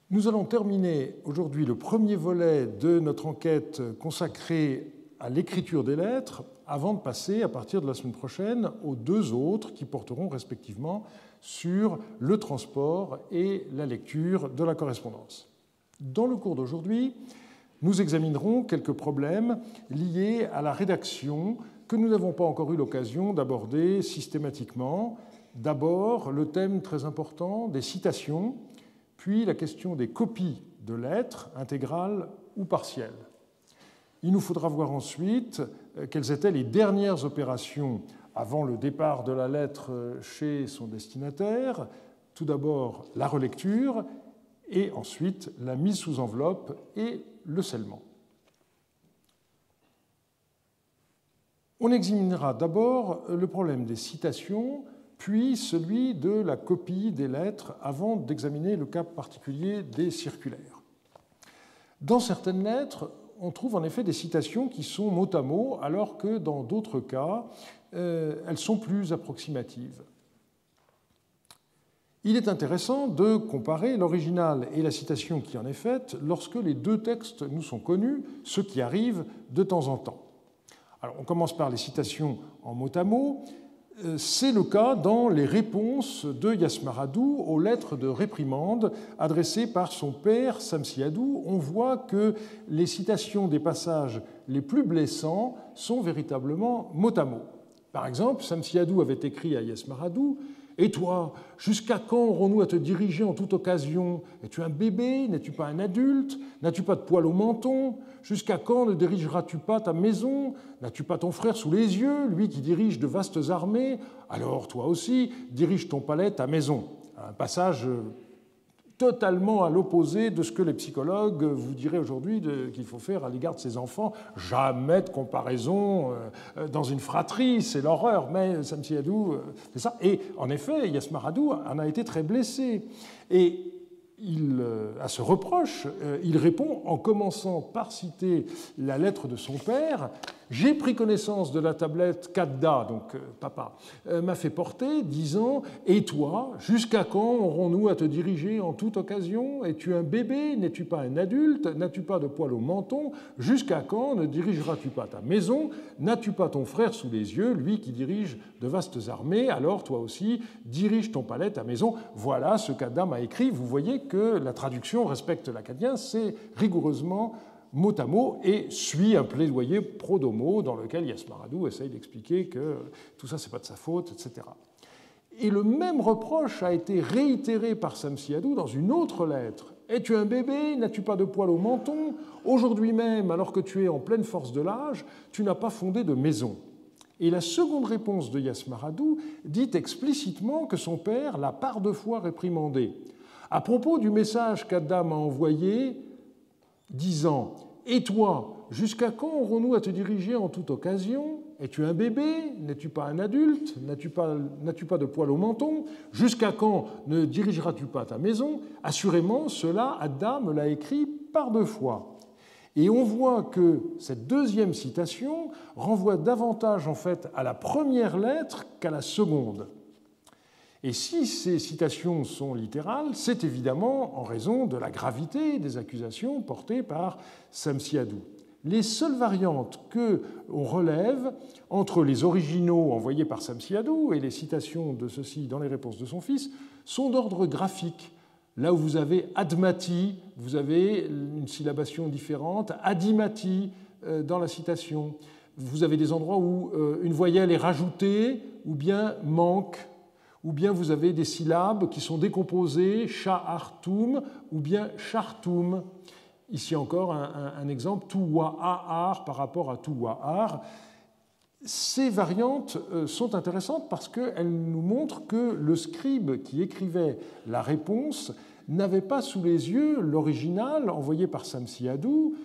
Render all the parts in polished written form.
Nous allons terminer aujourd'hui le premier volet de notre enquête consacrée à l'écriture des lettres, avant de passer, à partir de la semaine prochaine, aux deux autres qui porteront respectivement sur le transport et la lecture de la correspondance. Dans le cours d'aujourd'hui, nous examinerons quelques problèmes liés à la rédaction que nous n'avons pas encore eu l'occasion d'aborder systématiquement. D'abord, le thème très important des citations, puis la question des copies de lettres, intégrales ou partielles. Il nous faudra voir ensuite quelles étaient les dernières opérations avant le départ de la lettre chez son destinataire. Tout d'abord, la relecture, et ensuite la mise sous enveloppe et le scellement. On examinera d'abord le problème des citations, puis celui de la copie des lettres, avant d'examiner le cas particulier des circulaires. Dans certaines lettres, on trouve en effet des citations qui sont mot à mot, alors que dans d'autres cas, elles sont plus approximatives. Il est intéressant de comparer l'original et la citation qui en est faite lorsque les deux textes nous sont connus, ce qui arrive de temps en temps. Alors, on commence par les citations en mot à mot. C'est le cas dans les réponses de Yasmaradou aux lettres de réprimande adressées par son père Samsiadou. On voit que les citations des passages les plus blessants sont véritablement mot à mot. Par exemple, Samsiadou avait écrit à Yasmaradou: « Et toi, jusqu'à quand aurons-nous à te diriger en toute occasion? Es-tu un bébé? N'es-tu pas un adulte? N'as-tu pas de poil au menton? Jusqu'à quand ne dirigeras-tu pas ta maison? N'as-tu pas ton frère sous les yeux, lui qui dirige de vastes armées? Alors toi aussi, dirige ton palais, ta maison. » Un passage totalement à l'opposé de ce que les psychologues vous diraient aujourd'hui qu'il faut faire à l'égard de ses enfants. Jamais de comparaison dans une fratrie, c'est l'horreur, mais Samsiadou, c'est ça. Et en effet, Yasmaradou en a été très blessé. Et à ce reproche, il répond en commençant par citer la lettre de son père. « J'ai pris connaissance de la tablette qu'Adda, donc papa, m'a fait porter, disant « Et toi, jusqu'à quand aurons-nous à te diriger en toute occasion? Es-tu un bébé? N'es-tu pas un adulte? N'as-tu pas de poil au menton? Jusqu'à quand ne dirigeras-tu pas ta maison? N'as-tu pas ton frère sous les yeux, lui qui dirige de vastes armées? Alors toi aussi, dirige ton palais, ta maison. » Voilà ce qu'Adda m'a écrit. Vous voyez que la traduction respecte l'acadien, c'est rigoureusement mot à mot et suit un plaidoyer pro-domo dans lequel Yasmaradou essaye d'expliquer que tout ça, c'est pas de sa faute, etc. Et le même reproche a été réitéré par Samsiadou dans une autre lettre. « Es-tu un bébé? N'as-tu pas de poil au menton? Aujourd'hui même, alors que tu es en pleine force de l'âge, tu n'as pas fondé de maison. » Et la seconde réponse de Yasmaradou dit explicitement que son père l'a par deux fois réprimandé. À propos du message qu'Adda m'a envoyé, disant « Et toi, jusqu'à quand aurons-nous à te diriger en toute occasion? Es-tu un bébé? N'es-tu pas un adulte? N'as-tu pas de poil au menton? Jusqu'à quand ne dirigeras-tu pas ta maison? » Assurément, cela, Adda me l'a écrit par deux fois. Et on voit que cette deuxième citation renvoie davantage en fait à la première lettre qu'à la seconde. Et si ces citations sont littérales, c'est évidemment en raison de la gravité des accusations portées par Samsiadou. Les seules variantes que l'on relève entre les originaux envoyés par Samsiadou et les citations de ceux-ci dans les réponses de son fils sont d'ordre graphique. Là où vous avez admati, vous avez une syllabation différente, adimati dans la citation. Vous avez des endroits où une voyelle est rajoutée ou bien manque, ou bien vous avez des syllabes qui sont décomposées, sha'artum ou bien shartum. Ici encore un exemple, tuwa'ar par rapport à tuwa'ar. Ces variantes sont intéressantes parce qu'elles nous montrent que le scribe qui écrivait la réponse n'avait pas sous les yeux l'original envoyé par Samsiadou.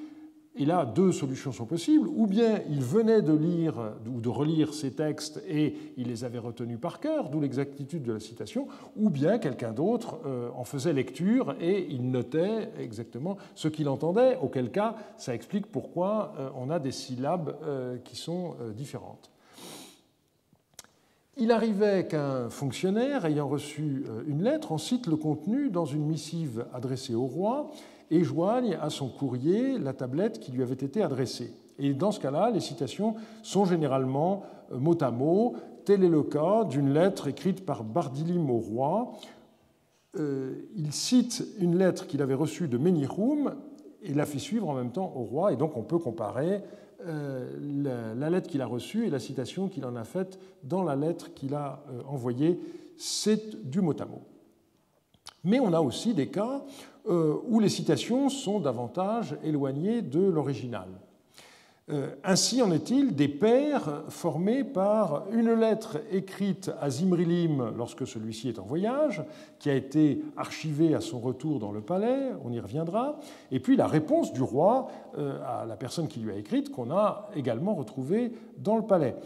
Et là, deux solutions sont possibles. Ou bien il venait de lire ou de relire ces textes et il les avait retenus par cœur, d'où l'exactitude de la citation, ou bien quelqu'un d'autre en faisait lecture et il notait exactement ce qu'il entendait, auquel cas ça explique pourquoi on a des syllabes qui sont différentes. Il arrivait qu'un fonctionnaire ayant reçu une lettre en cite le contenu dans une missive adressée au roi et joigne à son courrier la tablette qui lui avait été adressée. Et dans ce cas-là, les citations sont généralement mot à mot. Tel est le cas d'une lettre écrite par Bardilim au roi. Il cite une lettre qu'il avait reçue de Menichoum et la fait suivre en même temps au roi, et donc on peut comparer la lettre qu'il a reçue et la citation qu'il en a faite dans la lettre qu'il a envoyée. C'est du mot à mot. Mais on a aussi des cas où les citations sont davantage éloignées de l'original. Ainsi en est-il des pairs formés par une lettre écrite à Zimrilim lorsque celui-ci est en voyage, qui a été archivée à son retour dans le palais, on y reviendra, et puis la réponse du roi à la personne qui lui a écrite, qu'on a également retrouvée dans le palais.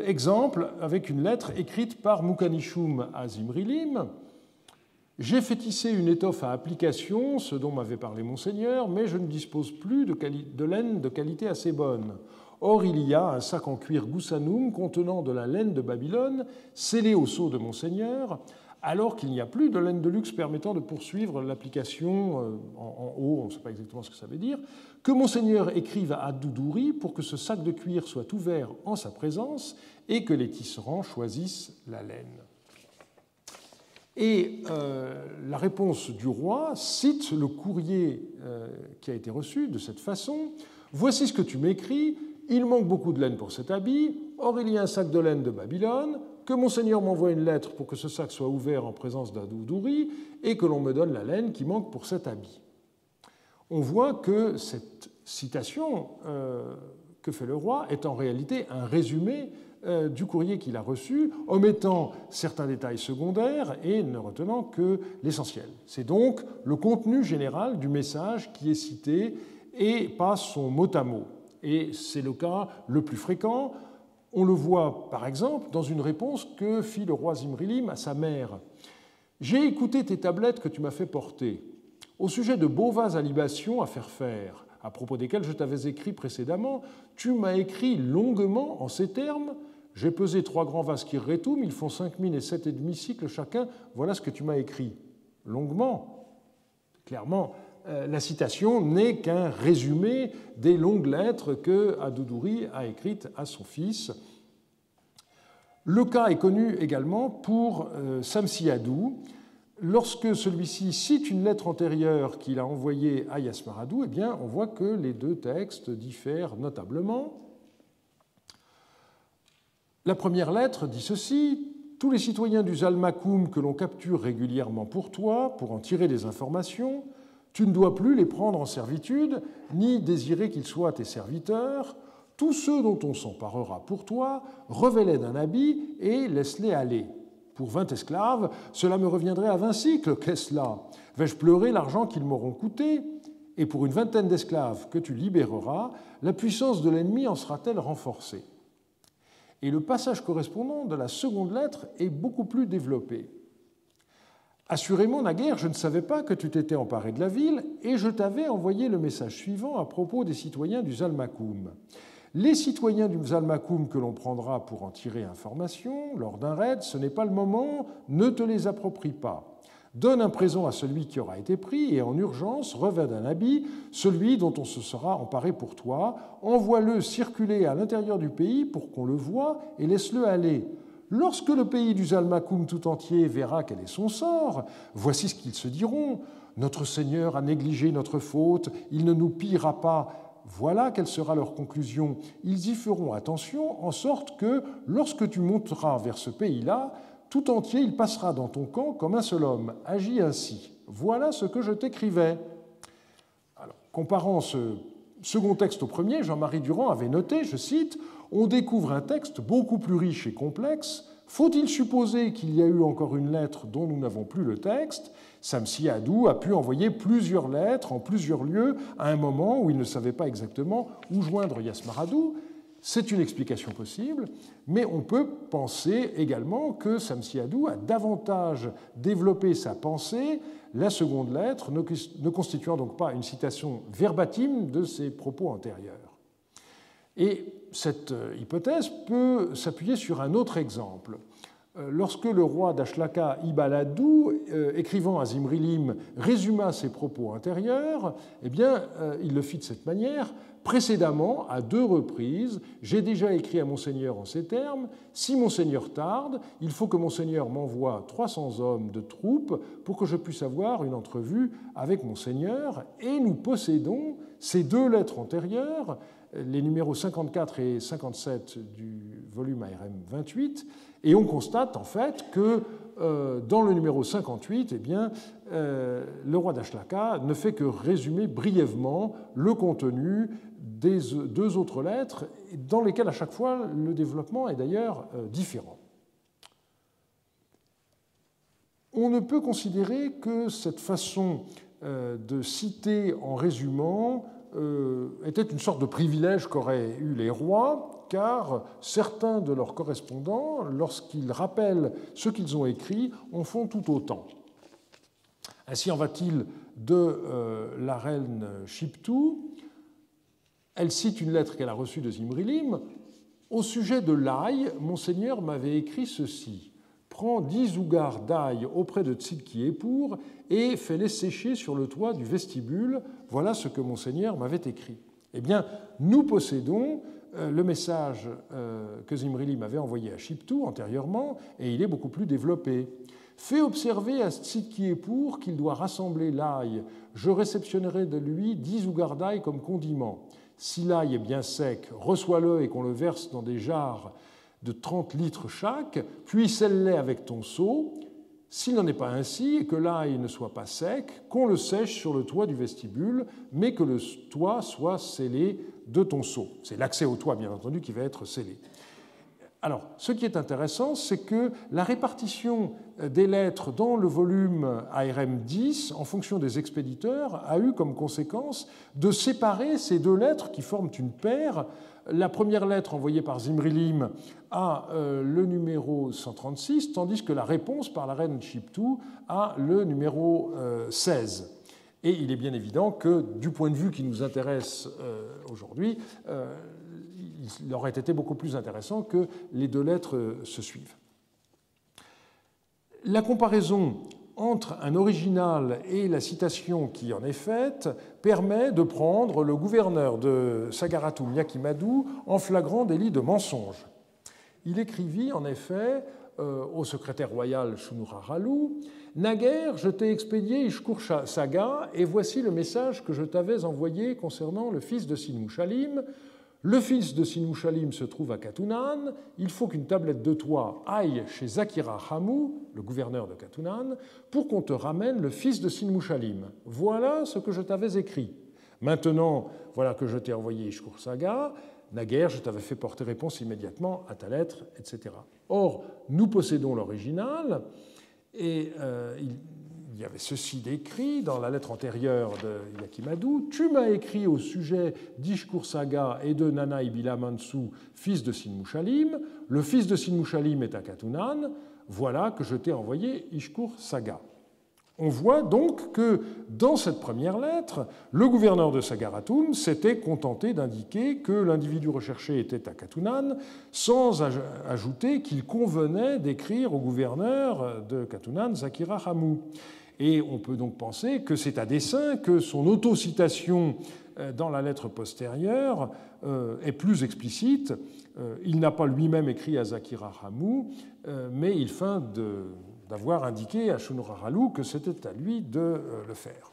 Exemple, avec une lettre écrite par Mukanichum à Zimrilim. J'ai fait tisser une étoffe à application, ce dont m'avait parlé Monseigneur, mais je ne dispose plus de laine de qualité assez bonne. Or, il y a un sac en cuir Goussanoum contenant de la laine de Babylone, scellé au sceau de Monseigneur, alors qu'il n'y a plus de laine de luxe permettant de poursuivre l'application en haut, on ne sait pas exactement ce que ça veut dire, que Monseigneur écrive à Doudouri pour que ce sac de cuir soit ouvert en sa présence et que les tisserands choisissent la laine. Et la réponse du roi cite le courrier qui a été reçu de cette façon. « Voici ce que tu m'écris. Il manque beaucoup de laine pour cet habit. Or, il y a un sac de laine de Babylone. Que Monseigneur m'envoie une lettre pour que ce sac soit ouvert en présence d'Adoudouri et que l'on me donne la laine qui manque pour cet habit. » On voit que cette citation que fait le roi est en réalité un résumé du courrier qu'il a reçu, omettant certains détails secondaires et ne retenant que l'essentiel. C'est donc le contenu général du message qui est cité et pas son mot à mot. Et c'est le cas le plus fréquent. On le voit par exemple dans une réponse que fit le roi Zimrilim à sa mère. « J'ai écouté tes tablettes que tu m'as fait porter. Au sujet de beaux vases à libation à faire, à propos desquels je t'avais écrit précédemment, tu m'as écrit longuement en ces termes. J'ai pesé 3 grands vases kirretum, ils font 5 000 et 7,5 cycles chacun. Voilà ce que tu m'as écrit. Longuement. Clairement, la citation n'est qu'un résumé des longues lettres que Adoudouri a écrites à son fils. Le cas est connu également pour Samsi-Adou. Lorsque celui-ci cite une lettre antérieure qu'il a envoyée à Yasmaradou, eh bien, on voit que les deux textes diffèrent notablement. La première lettre dit ceci: « Tous les citoyens du Zalmakoum que l'on capture régulièrement pour toi, pour en tirer des informations, tu ne dois plus les prendre en servitude, ni désirer qu'ils soient tes serviteurs. Tous ceux dont on s'emparera pour toi, revêt-les d'un habit et laisse-les aller. Pour 20 esclaves, cela me reviendrait à 20 cycles, qu'est-ce là? Vais-je pleurer l'argent qu'ils m'auront coûté? Et pour une vingtaine d'esclaves que tu libéreras, la puissance de l'ennemi en sera-t-elle renforcée ?» Et le passage correspondant de la seconde lettre est beaucoup plus développé. « Assurément, naguère, je ne savais pas que tu t'étais emparé de la ville, et je t'avais envoyé le message suivant à propos des citoyens du Zalmakoum. Les citoyens du Zalmakoum que l'on prendra pour en tirer information lors d'un raid, ce n'est pas le moment, ne te les approprie pas. Donne un présent à celui qui aura été pris et en urgence revêt d'un habit celui dont on se sera emparé pour toi. Envoie-le circuler à l'intérieur du pays pour qu'on le voie et laisse-le aller. Lorsque le pays du Zalmakoum tout entier verra quel est son sort, voici ce qu'ils se diront. Notre Seigneur a négligé notre faute, il ne nous pillera pas. Voilà quelle sera leur conclusion. Ils y feront attention en sorte que, lorsque tu monteras vers ce pays-là, tout entier, il passera dans ton camp comme un seul homme. Agis ainsi. Voilà ce que je t'écrivais. » Alors, comparant ce second texte au premier, Jean-Marie Durand avait noté, je cite, « On découvre un texte beaucoup plus riche et complexe. Faut-il supposer qu'il y a eu encore une lettre dont nous n'avons plus le texte ? Samsi-Adou a pu envoyer plusieurs lettres en plusieurs lieux à un moment où il ne savait pas exactement où joindre Yasmaradou. C'est une explication possible, mais on peut penser également que Samsi-Adou a davantage développé sa pensée, la seconde lettre ne constituant donc pas une citation verbatim de ses propos antérieurs. Et cette hypothèse peut s'appuyer sur un autre exemple. lorsque le roi d'Ashlaka, Ibaladou, écrivant à Zimrilim, résuma ses propos antérieurs, eh bien, il le fit de cette manière. Précédemment, à 2 reprises, j'ai déjà écrit à Monseigneur en ces termes. Si Monseigneur tarde, il faut que Monseigneur m'envoie 300 hommes de troupes pour que je puisse avoir une entrevue avec Monseigneur. Et nous possédons ces 2 lettres antérieures, les numéros 54 et 57 du volume ARM 28, et on constate en fait que dans le numéro 58, eh bien, le roi d'Ashlaka ne fait que résumer brièvement le contenu des 2 autres lettres, dans lesquelles à chaque fois le développement est d'ailleurs différent. On ne peut considérer que cette façon de citer en résumant était une sorte de privilège qu'auraient eu les rois, car certains de leurs correspondants, lorsqu'ils rappellent ce qu'ils ont écrit, en font tout autant. Ainsi en va-t-il de la reine Shiptou. Elle cite une lettre qu'elle a reçue de Zimrilim. Au sujet de l'ail, Monseigneur m'avait écrit ceci. Prends 10 ougars d'ail auprès de Tzidki-Épur et fais-les sécher sur le toit du vestibule. Voilà ce que Monseigneur m'avait écrit. Eh bien, nous possédons le message que Zimrilim avait envoyé à Shiptou antérieurement, et il est beaucoup plus développé. Fais observer à Tzidki-Épur qu'il doit rassembler l'ail. Je réceptionnerai de lui 10 ougars d'ail comme condiment. Si l'ail est bien sec, reçois-le et qu'on le verse dans des jarres de 30 litres chaque, puis scelle-les avec ton seau. S'il n'en est pas ainsi et que l'ail ne soit pas sec, qu'on le sèche sur le toit du vestibule, mais que le toit soit scellé de ton seau. C'est l'accès au toit, bien entendu, qui va être scellé. Alors, ce qui est intéressant, c'est que la répartition des lettres dans le volume ARM 10, en fonction des expéditeurs, a eu comme conséquence de séparer ces 2 lettres qui forment une paire. La première lettre envoyée par Zimrilim a le numéro 136, tandis que la réponse par la reine Shiptou a le numéro 16. Et il est bien évident que, du point de vue qui nous intéresse aujourd'hui, il aurait été beaucoup plus intéressant que les 2 lettres se suivent. La comparaison entre un original et la citation qui en est faite permet de prendre le gouverneur de Sagaratum Yakimadou en flagrant délit de mensonge. Il écrivit en effet au secrétaire royal Shunuraralu « Naguère, je t'ai expédié Ishkur Saga, et voici le message que je t'avais envoyé concernant le fils de Sinmushalim. Le fils de Sinmushalim se trouve à Katunan. Il faut qu'une tablette de toi aille chez Zakira Hamou, le gouverneur de Katunan, pour qu'on te ramène le fils de Sinmushalim. Voilà ce que je t'avais écrit. Maintenant, voilà que je t'ai envoyé Ishkur Saga. Naguère, je t'avais fait porter réponse immédiatement à ta lettre, etc. » Or, nous possédons l'original, et il y avait ceci d'écrit dans la lettre antérieure de Yakimadou. « Tu m'as écrit au sujet d'Ishkur Saga et de Nana Ibila Mansou, fils de Sinmushalim. Le fils de Sinmushalim est à Katunan. Voilà que je t'ai envoyé Ishkur Saga. » On voit donc que dans cette première lettre, le gouverneur de Sagaratum s'était contenté d'indiquer que l'individu recherché était à Katunan, sans ajouter qu'il convenait d'écrire au gouverneur de Katunan, Zakira Hamou. Et on peut donc penser que c'est à dessein que son autocitation dans la lettre postérieure est plus explicite. Il n'a pas lui-même écrit à Zakira Hamou, mais il feint d'avoir indiqué à Shunuraralu que c'était à lui de le faire.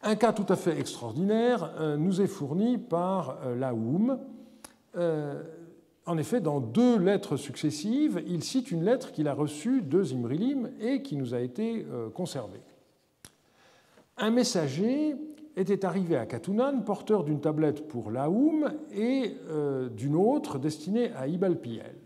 Un cas tout à fait extraordinaire nous est fourni par Laoum. En effet, dans 2 lettres successives, il cite une lettre qu'il a reçue de Zimrilim et qui nous a été conservée. Un messager était arrivé à Katunan, porteur d'une tablette pour Laoum et d'une autre destinée à Ibalpiel.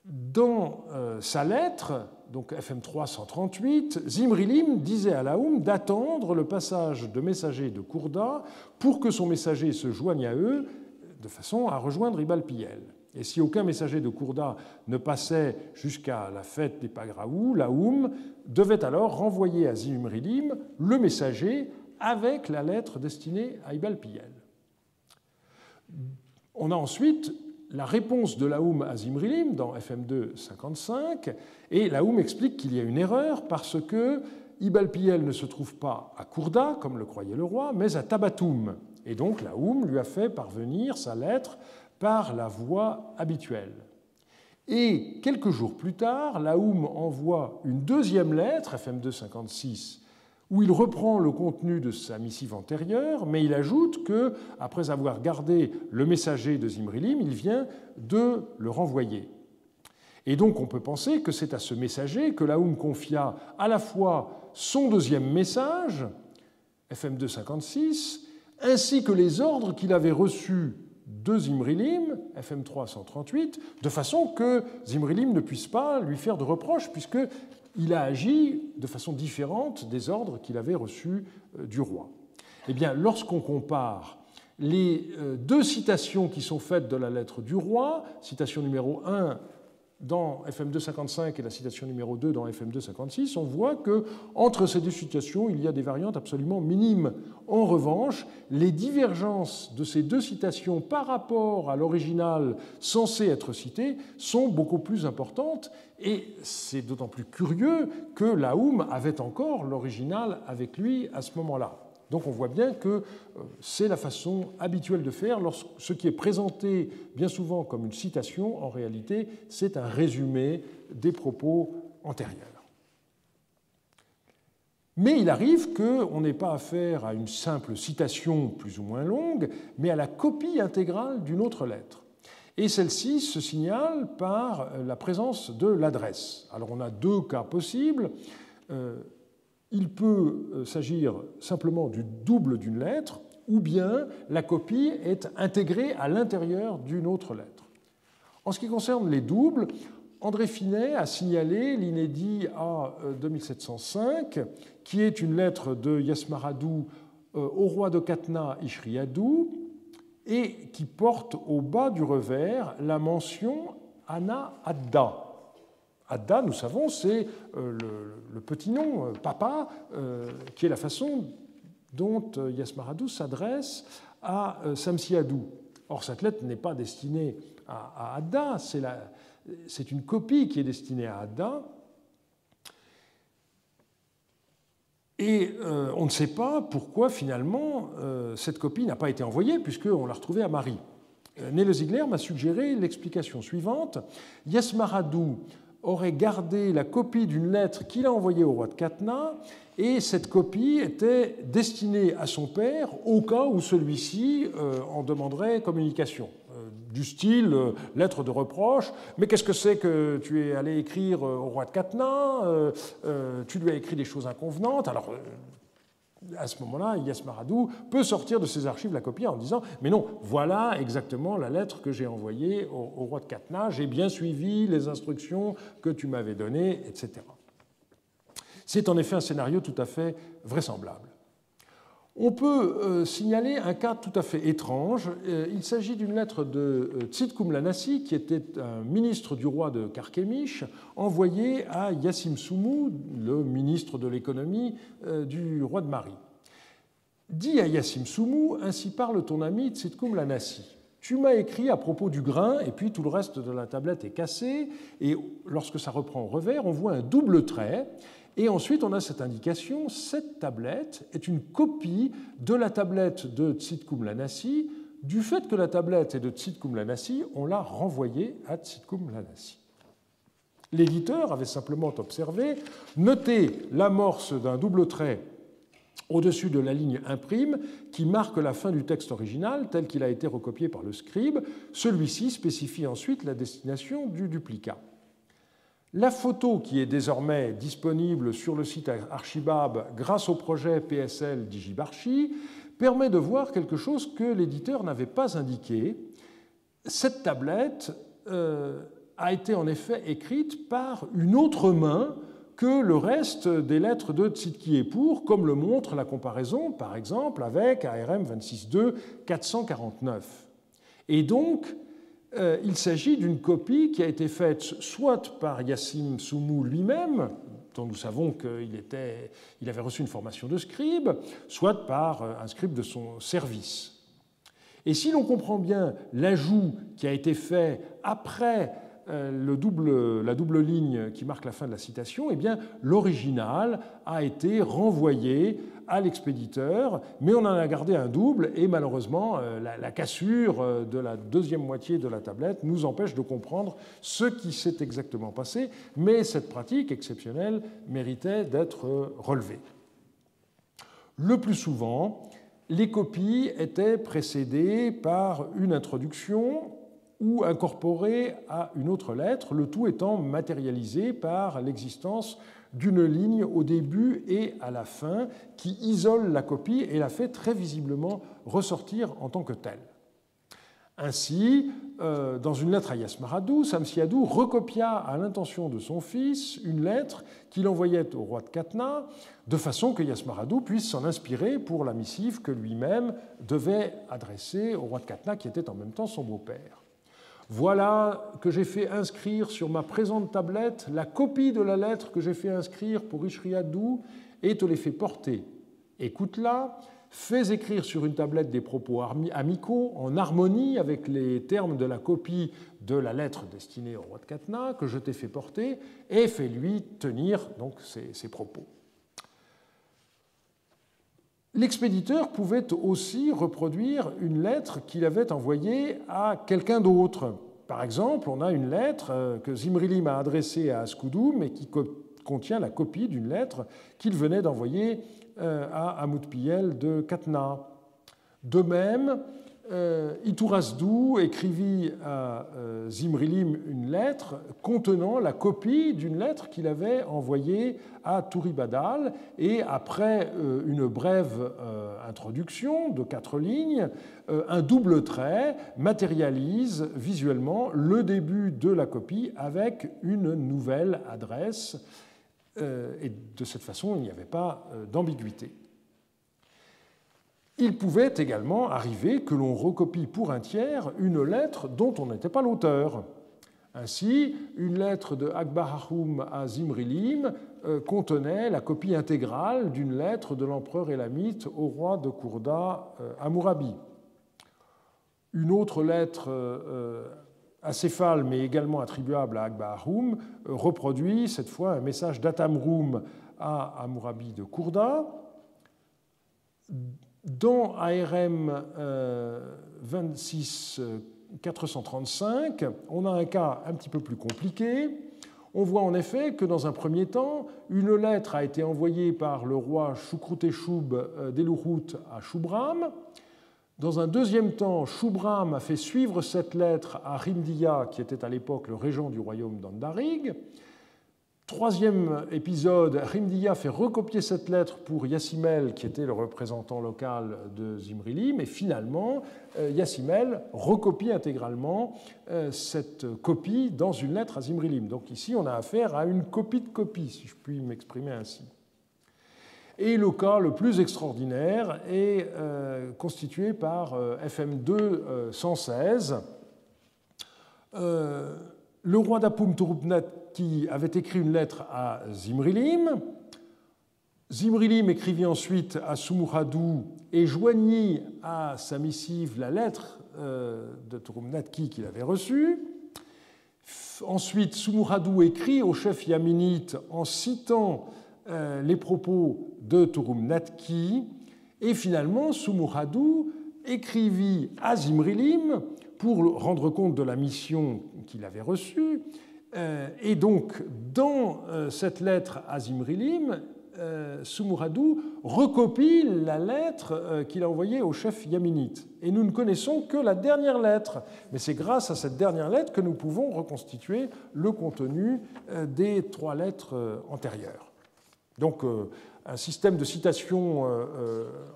Dans sa lettre, donc FM3 138, Zimrilim disait à Laoum d'attendre le passage de messagers de Kourda pour que son messager se joigne à eux de façon à rejoindre Ibalpiel. Et si aucun messager de Kourda ne passait jusqu'à la fête des Pagraou, Laoum devait alors renvoyer à Zimrilim le messager avec la lettre destinée à Ibalpiel. On a ensuite la réponse de Laoum à Zimrilim dans FM2 55, et Laoum explique qu'il y a une erreur parce que Ibn-Piel ne se trouve pas à Kourda, comme le croyait le roi, mais à Tabatoum. Et donc Laoum lui a fait parvenir sa lettre par la voie habituelle. Et quelques jours plus tard, Laoum envoie une deuxième lettre, FM2 56, où il reprend le contenu de sa missive antérieure, mais il ajoute que, après avoir gardé le messager de Zimrilim, il vient de le renvoyer. Et donc on peut penser que c'est à ce messager que Laoum confia à la fois son deuxième message, FM2 56, ainsi que les ordres qu'il avait reçus de Zimrilim, FM3 138, de façon que Zimrilim ne puisse pas lui faire de reproches, puisqu'il a agi de façon différente des ordres qu'il avait reçus du roi. Eh bien, lorsqu'on compare les deux citations qui sont faites de la lettre du roi, citation numéro 1 dans FM2 55 et la citation numéro 2 dans FM2 56, on voit qu'entre ces deux citations, il y a des variantes absolument minimes. En revanche, les divergences de ces deux citations par rapport à l'original censé être cité sont beaucoup plus importantes, et c'est d'autant plus curieux que Laoum avait encore l'original avec lui à ce moment-là. Donc on voit bien que c'est la façon habituelle de faire. Ce qui est présenté bien souvent comme une citation, en réalité, c'est un résumé des propos antérieurs. Mais il arrive qu'on n'ait pas affaire à une simple citation plus ou moins longue, mais à la copie intégrale d'une autre lettre. Et celle-ci se signale par la présence de l'adresse. Alors on a deux cas possibles. Il peut s'agir simplement du double d'une lettre, ou bien la copie est intégrée à l'intérieur d'une autre lettre. En ce qui concerne les doubles, André Finet a signalé l'inédit A2705, qui est une lettre de Yasmaradou au roi de Katna Ishriadou, et qui porte au bas du revers la mention Ana Adda. Adda, nous savons, c'est le petit nom, papa, qui est la façon dont Yasmaradou s'adresse à Samsiadou. Or, cette lettre n'est pas destinée à Adda, c'est une copie qui est destinée à Adda. Et on ne sait pas pourquoi, finalement, cette copie n'a pas été envoyée, puisqu'on l'a retrouvée à Marie. Nele-Ziegler m'a suggéré l'explication suivante. Yasmaradou aurait gardé la copie d'une lettre qu'il a envoyée au roi de Katna, et cette copie était destinée à son père au cas où celui-ci en demanderait communication. Du style lettre de reproche, mais qu'est-ce que c'est que tu es allé écrire au roi de Katna, tu lui as écrit des choses inconvenantes. Alors, à ce moment-là, Yasmaradou peut sortir de ses archives la copie en disant « Mais non, voilà exactement la lettre que j'ai envoyée au roi de Katna, j'ai bien suivi les instructions que tu m'avais données, etc. » C'est en effet un scénario tout à fait vraisemblable. On peut signaler un cas tout à fait étrange. Il s'agit d'une lettre de Tzidkoum Lanassi, qui était un ministre du roi de Carchemish, envoyée à Yassim Soumou, le ministre de l'économie du roi de Mari. Dis à Yassim Soumou, ainsi parle ton ami Tzidkoum Lanassi. Tu m'as écrit à propos du grain, et puis tout le reste de la tablette est cassé, et lorsque ça reprend au revers, on voit un double trait. Et ensuite, on a cette indication, cette tablette est une copie de la tablette de Tzidkoum Lanassi. Du fait que la tablette est de Tzidkoum Lanassi, on l'a renvoyée à Tzidkoum Lanassi. L'éditeur avait simplement observé, noté l'amorce d'un double trait au-dessus de la ligne imprime qui marque la fin du texte original tel qu'il a été recopié par le scribe. Celui-ci spécifie ensuite la destination du duplicat. La photo qui est désormais disponible sur le site Archibab grâce au projet PSL Digibarchi permet de voir quelque chose que l'éditeur n'avait pas indiqué. Cette tablette a été en effet écrite par une autre main que le reste des lettres de Tzidki-Epour, comme le montre la comparaison, par exemple, avec ARM 26.2 449. Et donc, il s'agit d'une copie qui a été faite soit par Yassim Soumou lui-même, dont nous savons qu'il avait reçu une formation de scribe, soit par un scribe de son service. Et si l'on comprend bien l'ajout qui a été fait après la double ligne qui marque la fin de la citation, eh bien, l'original a été renvoyé à l'expéditeur, mais on en a gardé un double, et malheureusement, la cassure de la deuxième moitié de la tablette nous empêche de comprendre ce qui s'est exactement passé, mais cette pratique exceptionnelle méritait d'être relevée. Le plus souvent, les copies étaient précédées par une introduction ou incorporées à une autre lettre, le tout étant matérialisé par l'existence d'une ligne au début et à la fin qui isole la copie et la fait très visiblement ressortir en tant que telle. Ainsi, dans une lettre à Yasmaradou, Samsiadou recopia à l'intention de son fils une lettre qu'il envoyait au roi de Katna, de façon que Yasmaradou puisse s'en inspirer pour la missive que lui-même devait adresser au roi de Katna, qui était en même temps son beau-père. Voilà que j'ai fait inscrire sur ma présente tablette la copie de la lettre que j'ai fait inscrire pour Ishriadou et te l'ai fait porter. Écoute-la, fais écrire sur une tablette des propos amicaux en harmonie avec les termes de la copie de la lettre destinée au roi de Katna que je t'ai fait porter et fais-lui tenir donc ces propos. L'expéditeur pouvait aussi reproduire une lettre qu'il avait envoyée à quelqu'un d'autre. Par exemple, on a une lettre que Zimrilim a adressée à Askoudoum et qui contient la copie d'une lettre qu'il venait d'envoyer à Amoutpiel de Katna. De même, Iturasdou écrivit à Zimrilim une lettre contenant la copie d'une lettre qu'il avait envoyée à Touribadal et après une brève introduction de 4 lignes, un double trait matérialise visuellement le début de la copie avec une nouvelle adresse et de cette façon il n'y avait pas d'ambiguïté. Il pouvait également arriver que l'on recopie pour un tiers une lettre dont on n'était pas l'auteur. Ainsi, une lettre de Akbar Haroum à Zimrilim contenait la copie intégrale d'une lettre de l'empereur élamite au roi de Kourda, Hammurabi. Une autre lettre acéphale, mais également attribuable à Akbar Haroum, reproduit cette fois un message d'Atamroum à Hammurabi de Kourda. Dans ARM 26435, on a un cas un petit peu plus compliqué. On voit en effet que dans un premier temps, une lettre a été envoyée par le roi Shukruteshub d'Eluhut à Shubram. Dans un deuxième temps, Shubram a fait suivre cette lettre à Rimdiya, qui était à l'époque le régent du royaume d'Andarig. Troisième épisode, Rimdiya fait recopier cette lettre pour Yassimel, qui était le représentant local de Zimrilim, et finalement, Yassimel recopie intégralement cette copie dans une lettre à Zimrilim. Donc ici, on a affaire à une copie de copie, si je puis m'exprimer ainsi. Et le cas le plus extraordinaire est constitué par FM2 116. Le roi d'Apum Turubnat qui avait écrit une lettre à Zimrilim. Zimrilim écrivit ensuite à Sumuradou et joignit à sa missive la lettre de Turubnatki qu'il avait reçue. Ensuite, Sumuradou écrit au chef yaminite en citant les propos de Turubnatki. Et finalement, Sumuradou écrivit à Zimrilim pour rendre compte de la mission qu'il avait reçue. Et donc, dans cette lettre à Zimrilim, Sumuradou recopie la lettre qu'il a envoyée au chef yaminite. Et nous ne connaissons que la dernière lettre. Mais c'est grâce à cette dernière lettre que nous pouvons reconstituer le contenu des 3 lettres antérieures. Donc, un système de citation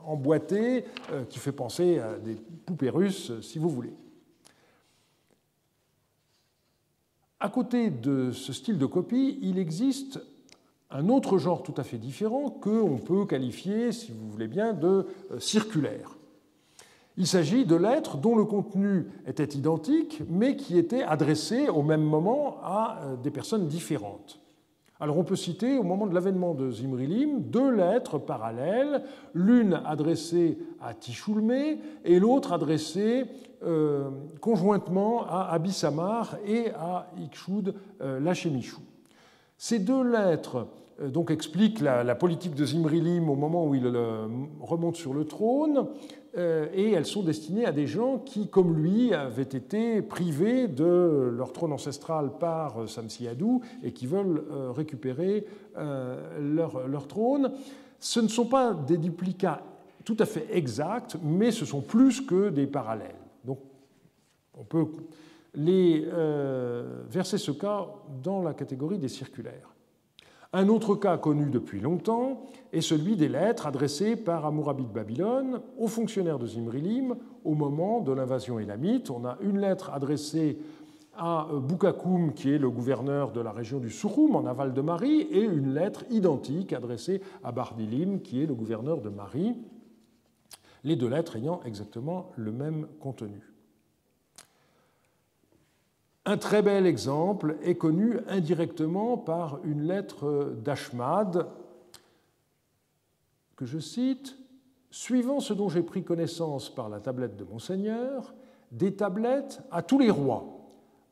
emboîté qui fait penser à des poupées russes, si vous voulez. À côté de ce style de copie, il existe un autre genre tout à fait différent qu'on peut qualifier, si vous voulez bien, de circulaire. Il s'agit de lettres dont le contenu était identique, mais qui étaient adressées au même moment à des personnes différentes. Alors on peut citer, au moment de l'avènement de Zimrilim, 2 lettres parallèles, l'une adressée à Tichoulmé et l'autre adressée conjointement à Abissamar et à Ikshud Lachemichou. Ces 2 lettres donc expliquent la politique de Zimrilim au moment où il remonte sur le trône, et elles sont destinées à des gens qui, comme lui, avaient été privés de leur trône ancestral par Samsiadou et qui veulent récupérer leur trône. Ce ne sont pas des duplicats tout à fait exacts, mais ce sont plus que des parallèles. Donc on peut verser ce cas dans la catégorie des circulaires. Un autre cas connu depuis longtemps est celui des lettres adressées par Hammurabi de Babylone aux fonctionnaires de Zimrilim au moment de l'invasion élamite. On a une lettre adressée à Boukakoum, qui est le gouverneur de la région du Souroum, en aval de Mari, et une lettre identique adressée à Bardilim, qui est le gouverneur de Mari, les 2 lettres ayant exactement le même contenu. Un très bel exemple est connu indirectement par une lettre d'Ashmad, que je cite, « Suivant ce dont j'ai pris connaissance par la tablette de mon Seigneur, des tablettes à tous les rois,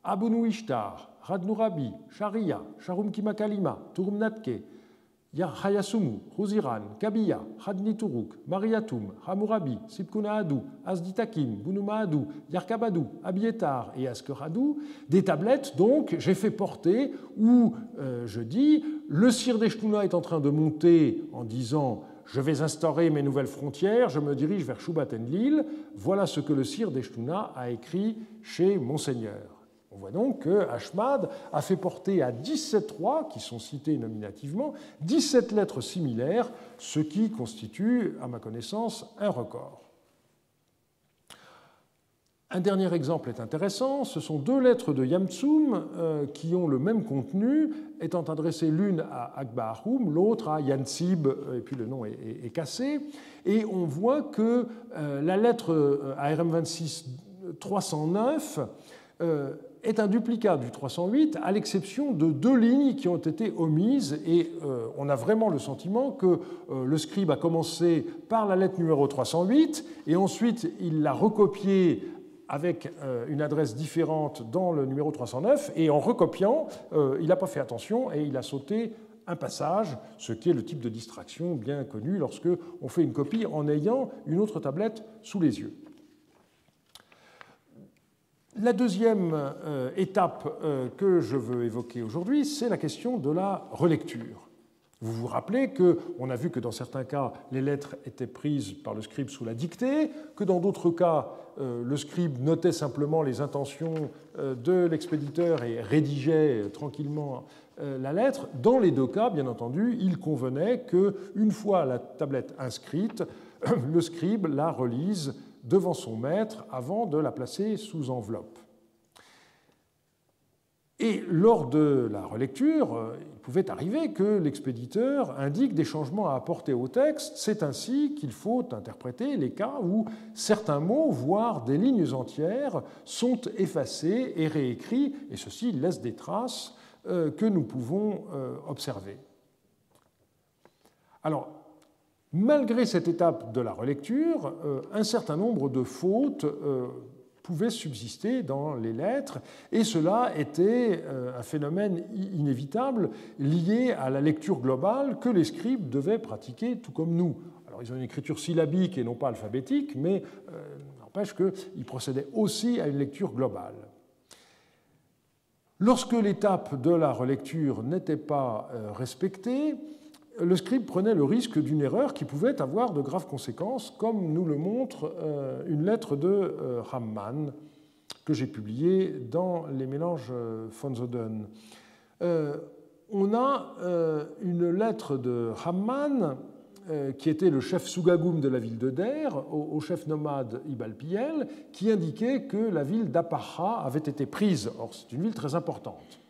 Abunu Ishtar, Radnurabi, Sharia, Sharumkimakalima, Turumnatke, Hayasumu, Ruziran, Kabiya, Hadnituruk, Mariatum, Hammurabi, Sipkunaadu, Asditakim, Bunumaadu, Yarkabadu, Abietar et Askeradu, des tablettes donc j'ai fait porter où je dis le sire d'Eshtuna est en train de monter en disant je vais instaurer mes nouvelles frontières, je me dirige vers Shubat-Enlil, voilà ce que le sire d'Eshtuna a écrit chez Monseigneur. On voit donc que Ashmad a fait porter à 17 rois, qui sont cités nominativement, 17 lettres similaires, ce qui constitue, à ma connaissance, un record. Un dernier exemple est intéressant, ce sont 2 lettres de Yamtsum qui ont le même contenu, étant adressées l'une à Akbahum, l'autre à Yansib, et puis le nom est cassé, et on voit que la lettre ARM26 309 est un duplicat du 308, à l'exception de 2 lignes qui ont été omises, et on a vraiment le sentiment que le scribe a commencé par la lettre numéro 308, et ensuite il l'a recopiée avec une adresse différente dans le numéro 309, et en recopiant, il n'a pas fait attention et il a sauté un passage, ce qui est le type de distraction bien connu lorsque on fait une copie en ayant une autre tablette sous les yeux. La deuxième étape que je veux évoquer aujourd'hui, c'est la question de la relecture. Vous vous rappelez qu'on a vu que dans certains cas, les lettres étaient prises par le scribe sous la dictée, que dans d'autres cas, le scribe notait simplement les intentions de l'expéditeur et rédigeait tranquillement la lettre. Dans les 2 cas, bien entendu, il convenait qu'une fois la tablette inscrite, le scribe la relise devant son maître avant de la placer sous enveloppe. Et lors de la relecture, il pouvait arriver que l'expéditeur indique des changements à apporter au texte. C'est ainsi qu'il faut interpréter les cas où certains mots, voire des lignes entières, sont effacés et réécrits, et ceci laisse des traces que nous pouvons observer. Alors, malgré cette étape de la relecture, un certain nombre de fautes pouvaient subsister dans les lettres, et cela était un phénomène inévitable lié à la lecture globale que les scribes devaient pratiquer tout comme nous. Alors ils ont une écriture syllabique et non pas alphabétique, mais n'empêche qu'ils procédaient aussi à une lecture globale. Lorsque l'étape de la relecture n'était pas respectée, le scribe prenait le risque d'une erreur qui pouvait avoir de graves conséquences, comme nous le montre une lettre de Hamman que j'ai publiée dans les mélanges von Zoden. On a une lettre de Hamman, qui était le chef Sougagoum de la ville de Der, au chef nomade Ibalpiel, qui indiquait que la ville d'Apacha avait été prise. Or, c'est une ville très importante.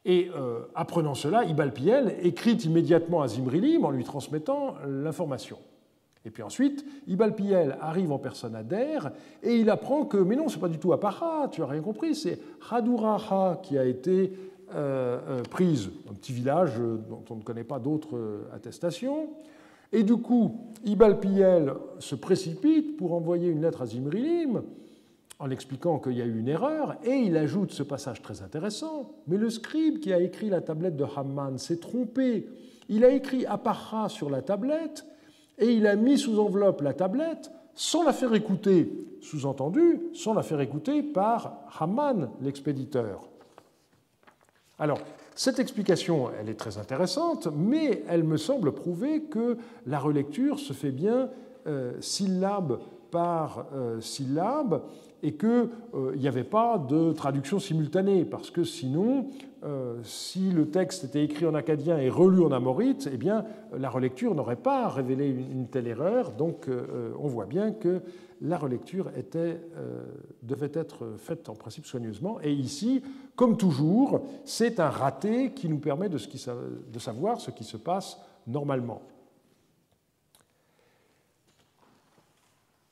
Et apprenant cela, Ibalpiel écrit immédiatement à Zimrilim en lui transmettant l'information. Et puis ensuite, Ibalpiel arrive en personne à Der et il apprend que, mais non, ce n'est pas du tout Apacha, tu n'as rien compris, c'est Haduraha qui a été prise, un petit village dont on ne connaît pas d'autres attestations. Et du coup, Ibal-Piyel se précipite pour envoyer une lettre à Zimrilim en expliquant qu'il y a eu une erreur, et il ajoute ce passage très intéressant. Mais le scribe qui a écrit la tablette de Hamman s'est trompé. Il a écrit Aparra sur la tablette, et il a mis sous enveloppe la tablette sans la faire écouter. Sous-entendu, sans la faire écouter par Hamman, l'expéditeur. Alors, cette explication, elle est très intéressante, mais elle me semble prouver que la relecture se fait bien syllabe par syllabe, et qu'il n'y avait pas de traduction simultanée, parce que sinon, si le texte était écrit en akkadien et relu en amorite, eh bien, la relecture n'aurait pas révélé une telle erreur. Donc, on voit bien que la relecture devait être faite en principe soigneusement. Et ici, comme toujours, c'est un raté qui nous permet de savoir ce qui se passe normalement.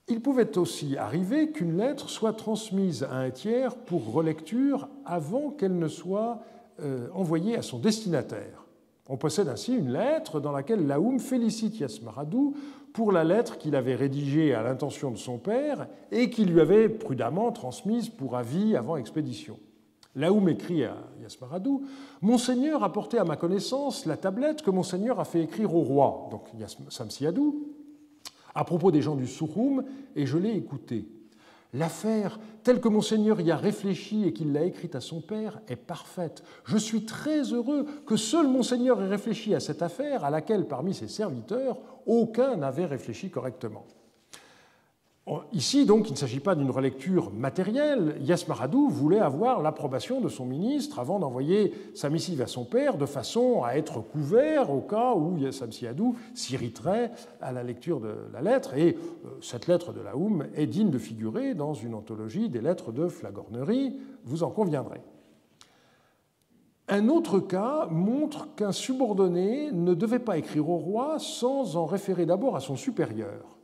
Il pouvait aussi arriver qu'une lettre soit transmise à un tiers pour relecture avant qu'elle ne soit envoyée à son destinataire. On possède ainsi une lettre dans laquelle Laoum félicite Yasmaradou pour la lettre qu'il avait rédigée à l'intention de son père et qu'il lui avait prudemment transmise pour avis avant expédition. Laoum écrit à Yasmaradou « Monseigneur a porté à ma connaissance la tablette que Monseigneur a fait écrire au roi, donc Samsiadou, à propos des gens du Souroum, et je l'ai écouté. L'affaire, telle que Monseigneur y a réfléchi et qu'il l'a écrite à son père, est parfaite. Je suis très heureux que seul Monseigneur ait réfléchi à cette affaire à laquelle, parmi ses serviteurs, aucun n'avait réfléchi correctement. » Ici, donc, il ne s'agit pas d'une relecture matérielle. Yasmaradou voulait avoir l'approbation de son ministre avant d'envoyer sa missive à son père, de façon à être couvert au cas où Samsiadou s'irriterait à la lecture de la lettre. Et cette lettre de Laoum est digne de figurer dans une anthologie des lettres de flagornerie, vous en conviendrez. Un autre cas montre qu'un subordonné ne devait pas écrire au roi sans en référer d'abord à son supérieur.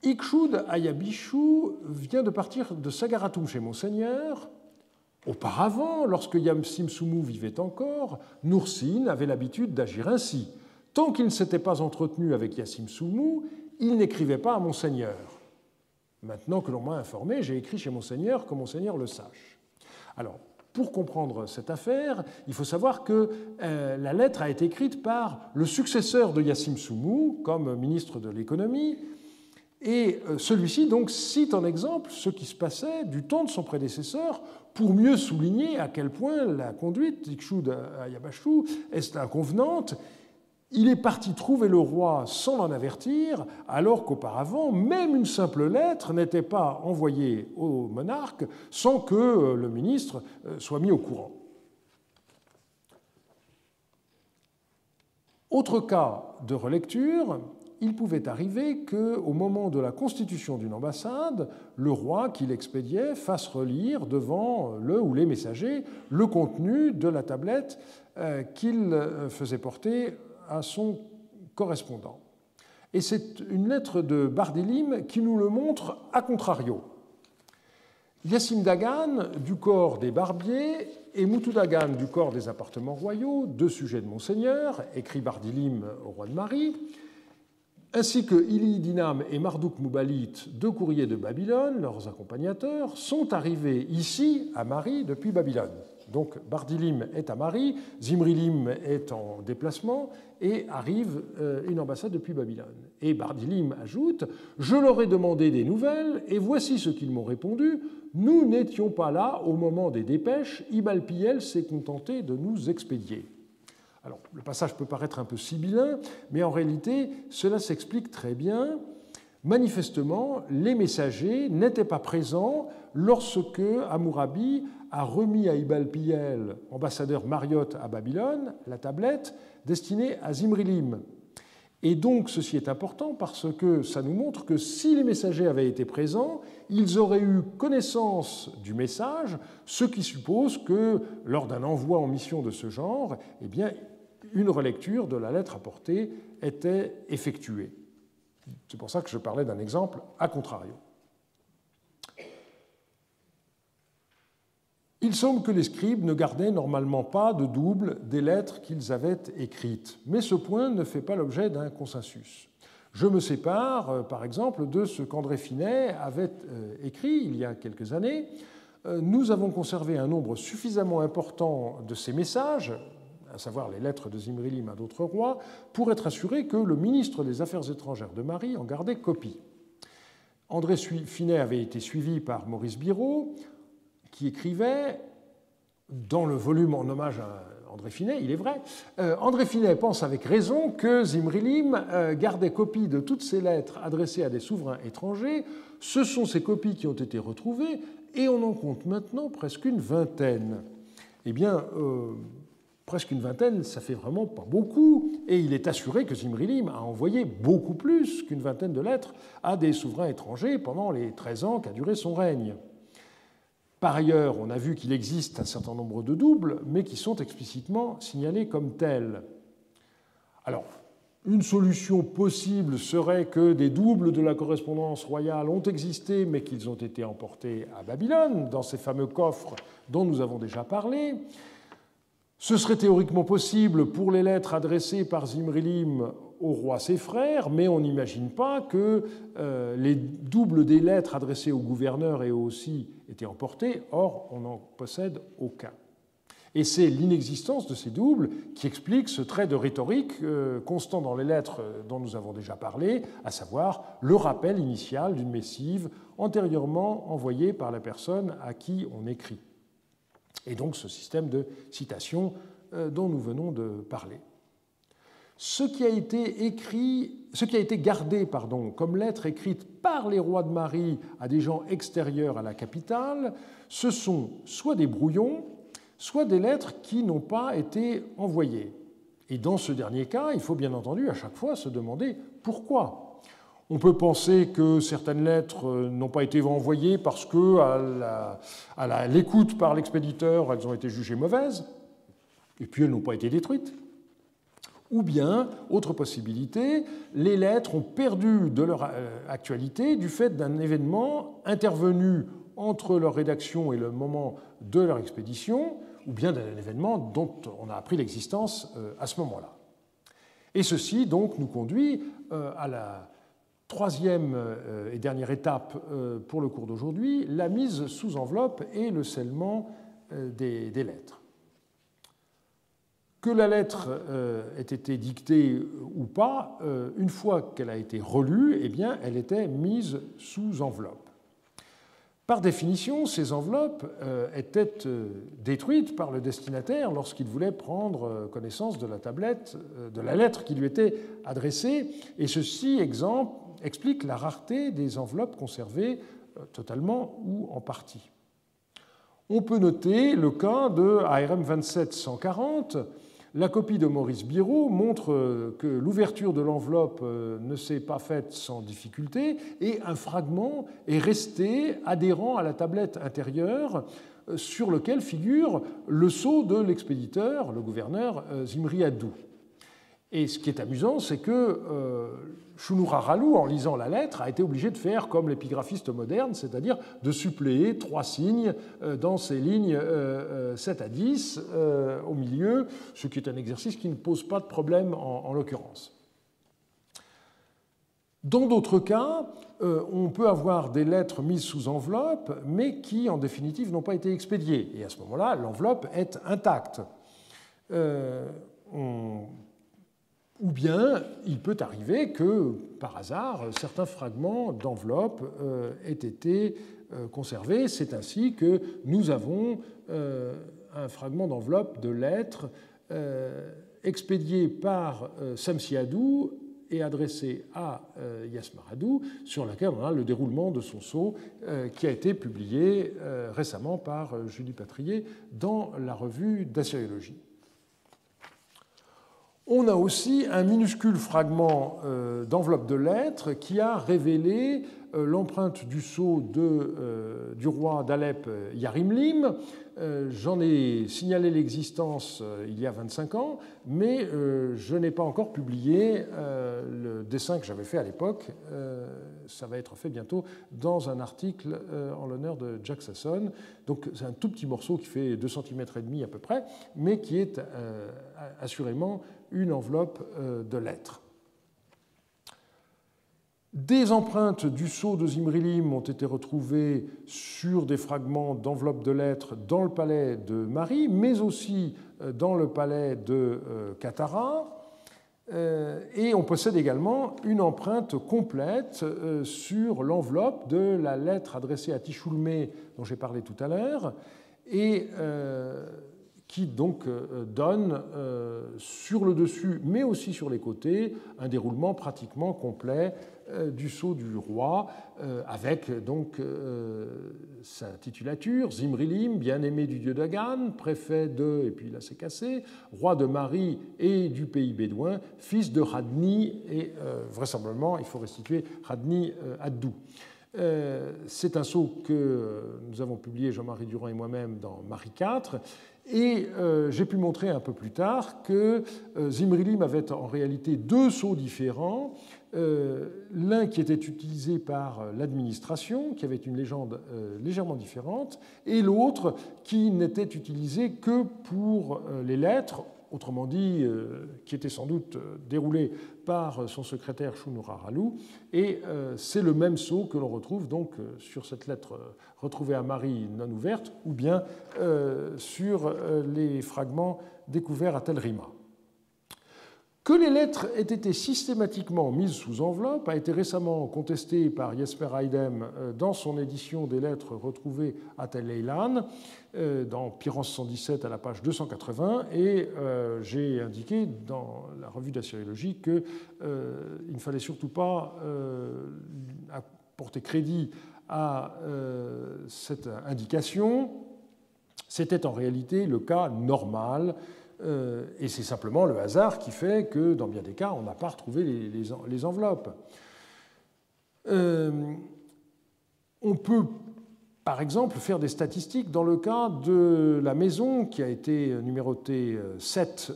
Ikshud Ayabishu vient de partir de Sagaratum chez Monseigneur. Auparavant, lorsque Yassim Soumou vivait encore, Nursin avait l'habitude d'agir ainsi. Tant qu'il ne s'était pas entretenu avec Yassim Soumou, il n'écrivait pas à Monseigneur. Maintenant que l'on m'a informé, j'ai écrit chez Monseigneur, que Monseigneur le sache. Alors, pour comprendre cette affaire, il faut savoir que la lettre a été écrite par le successeur de Yassim Soumou comme ministre de l'économie. Et celui-ci donc cite en exemple ce qui se passait du temps de son prédécesseur pour mieux souligner à quel point la conduite d'Ikshud Ayabashu est inconvenante. Il est parti trouver le roi sans l'en avertir, alors qu'auparavant, même une simple lettre n'était pas envoyée au monarque sans que le ministre soit mis au courant. Autre cas de relecture, il pouvait arriver qu'au moment de la constitution d'une ambassade, le roi qui l'expédiait fasse relire devant le ou les messagers le contenu de la tablette qu'il faisait porter à son correspondant. Et c'est une lettre de Bardilim qui nous le montre à contrario. Yassim Dagan, du corps des barbiers, et Moutou Dagan, du corps des appartements royaux, deux sujets de Monseigneur, écrit Bardilim au roi de Mari, ainsi que Ili Dinam et Marduk Moubalit, deux courriers de Babylone, leurs accompagnateurs, sont arrivés ici, à Mari, depuis Babylone. Donc Bardilim est à Mari, Zimrilim est en déplacement, et arrive une ambassade depuis Babylone. Et Bardilim ajoute « Je leur ai demandé des nouvelles, et voici ce qu'ils m'ont répondu. Nous n'étions pas là au moment des dépêches, Ibal-Piyel s'est contenté de nous expédier. » Alors, le passage peut paraître un peu sibyllin, mais en réalité, cela s'explique très bien. Manifestement, les messagers n'étaient pas présents lorsque Hammurabi a remis à Ibal-Piyel, ambassadeur Mariotte à Babylone, la tablette destinée à Zimrilim. Et donc, ceci est important parce que ça nous montre que si les messagers avaient été présents, ils auraient eu connaissance du message, ce qui suppose que, lors d'un envoi en mission de ce genre, eh bien, une relecture de la lettre apportée était effectuée. C'est pour ça que je parlais d'un exemple à contrario. Il Il semble que les scribes ne gardaient normalement pas de double des lettres qu'ils avaient écrites, mais ce point ne fait pas l'objet d'un consensus. Je me sépare, par exemple, de ce qu'André Finet avait écrit il y a quelques années. Nous avons conservé un nombre suffisamment important de ces messages, à savoir les lettres de Zimri-Lim à d'autres rois, pour être assuré que le ministre des Affaires étrangères de Marie en gardait copie. André Finet avait été suivi par Maurice Biraud, qui écrivait, dans le volume en hommage à André Finet, il est vrai, André Finet pense avec raison que Zimri-Lim gardait copie de toutes ces lettres adressées à des souverains étrangers. Ce sont ces copies qui ont été retrouvées et on en compte maintenant presque une vingtaine. Eh bien, presque une vingtaine, ça fait vraiment pas beaucoup, et il est assuré que Zimri-Lim a envoyé beaucoup plus qu'une vingtaine de lettres à des souverains étrangers pendant les 13 ans qu'a duré son règne. Par ailleurs, on a vu qu'il existe un certain nombre de doubles, mais qui sont explicitement signalés comme tels. Alors, une solution possible serait que des doubles de la correspondance royale ont existé, mais qu'ils ont été emportés à Babylone, dans ces fameux coffres dont nous avons déjà parlé. Ce serait théoriquement possible pour les lettres adressées par Zimri-Lim au roi ses frères, mais on n'imagine pas que les doubles des lettres adressées au gouverneur et aussi étaient emportés. Or, on n'en possède aucun. Et c'est l'inexistence de ces doubles qui explique ce trait de rhétorique constant dans les lettres dont nous avons déjà parlé, à savoir le rappel initial d'une missive antérieurement envoyée par la personne à qui on écrit. Et donc ce système de citation dont nous venons de parler. Ce qui a été gardé comme lettre écrite par les rois de Marie à des gens extérieurs à la capitale, ce sont soit des brouillons, soit des lettres qui n'ont pas été envoyées. Et dans ce dernier cas, il faut bien entendu à chaque fois se demander pourquoi. On peut penser que certaines lettres n'ont pas été envoyées parce que, à l'écoute par l'expéditeur, elles ont été jugées mauvaises, et puis elles n'ont pas été détruites. Ou bien, autre possibilité, les lettres ont perdu de leur actualité du fait d'un événement intervenu entre leur rédaction et le moment de leur expédition, ou bien d'un événement dont on a appris l'existence à ce moment-là. Et ceci, donc, nous conduit à la troisième et dernière étape pour le cours d'aujourd'hui, la mise sous enveloppe et le scellement des lettres. Que la lettre ait été dictée ou pas, une fois qu'elle a été relue, eh bien, elle était mise sous enveloppe. Par définition, ces enveloppes étaient détruites par le destinataire lorsqu'il voulait prendre connaissance de la tablette, de la lettre qui lui était adressée, et ceci explique la rareté des enveloppes conservées totalement ou en partie. On peut noter le cas de ARM 27140. La copie de Maurice Biraud montre que l'ouverture de l'enveloppe ne s'est pas faite sans difficulté et un fragment est resté adhérent à la tablette intérieure sur lequel figure le sceau de l'expéditeur, le gouverneur Zimri Adou. Et ce qui est amusant, c'est que Shunura Ralu, en lisant la lettre, a été obligé de faire comme l'épigraphiste moderne, c'est-à-dire de suppléer 3 signes dans ces lignes 7 à 10 au milieu, ce qui est un exercice qui ne pose pas de problème en l'occurrence. Dans d'autres cas, on peut avoir des lettres mises sous enveloppe, mais qui, en définitive, n'ont pas été expédiées. Et à ce moment-là, l'enveloppe est intacte. Ou bien, il peut arriver que, par hasard, certains fragments d'enveloppe aient été conservés. C'est ainsi que nous avons un fragment d'enveloppe de lettres expédié par Samsi Adou et adressé à Yasmar Adou, sur laquelle on a le déroulement de son sceau qui a été publié récemment par Julie Patrier dans la revue d'Assyriologie. On a aussi un minuscule fragment d'enveloppe de lettres qui a révélé l'empreinte du sceau du roi d'Alep, Yarimlim. J'en ai signalé l'existence il y a 25 ans, mais je n'ai pas encore publié le dessin que j'avais fait à l'époque. Ça va être fait bientôt dans un article en l'honneur de Jack Sasson. Donc c'est un tout petit morceau qui fait 2,5 cm à peu près, mais qui est assurément une enveloppe de lettres. Des empreintes du sceau de Zimrilim ont été retrouvées sur des fragments d'enveloppes de lettres dans le palais de Mari, mais aussi dans le palais de Katara. Et on possède également une empreinte complète sur l'enveloppe de la lettre adressée à Tichoulmé dont j'ai parlé tout à l'heure, et qui donc donne sur le dessus, mais aussi sur les côtés, un déroulement pratiquement complet du sceau du roi, avec donc sa titulature, Zimrilim, bien-aimé du dieu Dagan, préfet de, et puis là c'est cassé, roi de Mari et du pays bédouin, fils de Radni, et vraisemblablement il faut restituer Radni Addou. C'est un sceau que nous avons publié, Jean-Marie Durand et moi-même, dans Mari IV, et j'ai pu montrer un peu plus tard que Zimrilim avait en réalité deux sceaux différents, l'un qui était utilisé par l'administration, qui avait une légende légèrement différente, et l'autre qui n'était utilisé que pour les lettres, autrement dit, qui était sans doute déroulé par son secrétaire Shunura Ralou, et c'est le même sceau que l'on retrouve donc sur cette lettre retrouvée à Mari non ouverte, ou bien sur les fragments découverts à Tel Rima. Que les lettres aient été systématiquement mises sous enveloppe a été récemment contesté par Jesper Eidem dans son édition des lettres retrouvées à Tel Eilan, dans Pyrrhos 117 à la page 280, et j'ai indiqué dans la revue d'Assyriologie qu'il ne fallait surtout pas apporter crédit à cette indication. C'était en réalité le cas normal. Et c'est simplement le hasard qui fait que, dans bien des cas, on n'a pas retrouvé les enveloppes. On peut, par exemple, faire des statistiques dans le cas de la maison qui a été numérotée 7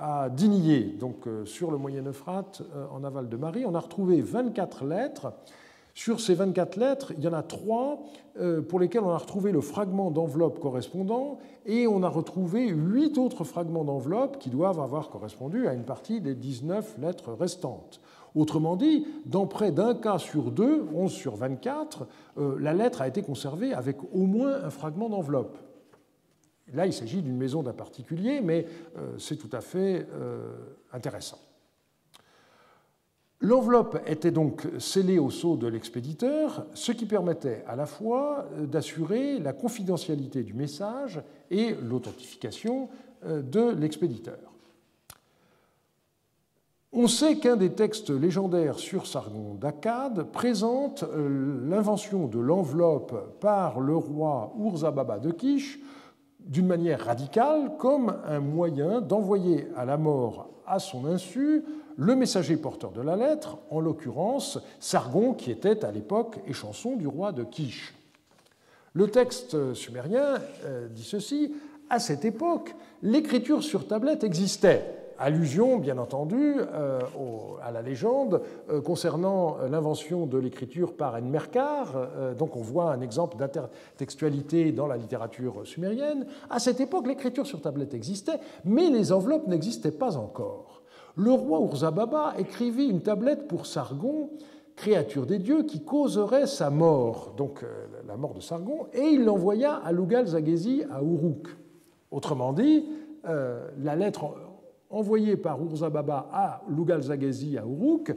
à Dinillé, donc sur le Moyen-Euphrate, en aval de Mari. On a retrouvé 24 lettres. Sur ces 24 lettres, il y en a 3 pour lesquelles on a retrouvé le fragment d'enveloppe correspondant, et on a retrouvé 8 autres fragments d'enveloppe qui doivent avoir correspondu à une partie des 19 lettres restantes. Autrement dit, dans près d'un cas sur 2, 11 sur 24, la lettre a été conservée avec au moins un fragment d'enveloppe. Là, il s'agit d'une maison d'un particulier, mais c'est tout à fait intéressant. L'enveloppe était donc scellée au sceau de l'expéditeur, ce qui permettait à la fois d'assurer la confidentialité du message et l'authentification de l'expéditeur. On sait qu'un des textes légendaires sur Sargon d'Akkad présente l'invention de l'enveloppe par le roi Urza-Baba de Kish d'une manière radicale comme un moyen d'envoyer à la mort à son insu le messager porteur de la lettre, en l'occurrence Sargon, qui était à l'époque échanson du roi de Kish. Le texte sumérien dit ceci: à cette époque, l'écriture sur tablette existait. Allusion, bien entendu, à la légende concernant l'invention de l'écriture par Enmerkar. Donc on voit un exemple d'intertextualité dans la littérature sumérienne. À cette époque, l'écriture sur tablette existait, mais les enveloppes n'existaient pas encore. Le roi Urza-Baba écrivit une tablette pour Sargon, créature des dieux, qui causerait sa mort, donc la mort de Sargon, et il l'envoya à Lugal-Zaghezi à Uruk. Autrement dit, la lettre envoyée par Urza-Baba à Lugal-Zaghezi à Uruk,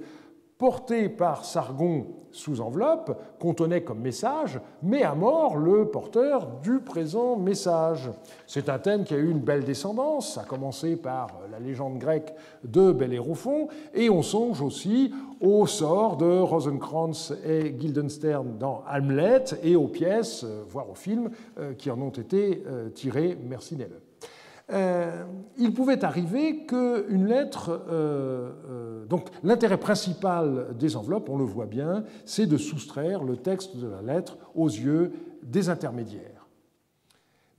portée par Sargon sous enveloppe, contenait comme message « Mets à mort le porteur du présent message ». C'est un thème qui a eu une belle descendance, à commencer par la légende grecque de Bellérophon, et on songe aussi au sort de Rosencrantz et Guildenstern dans Hamlet et aux pièces, voire aux films, qui en ont été tirés, merci Nelle. il pouvait arriver qu'une lettre... donc l'intérêt principal des enveloppes, on le voit bien, c'est de soustraire le texte de la lettre aux yeux des intermédiaires.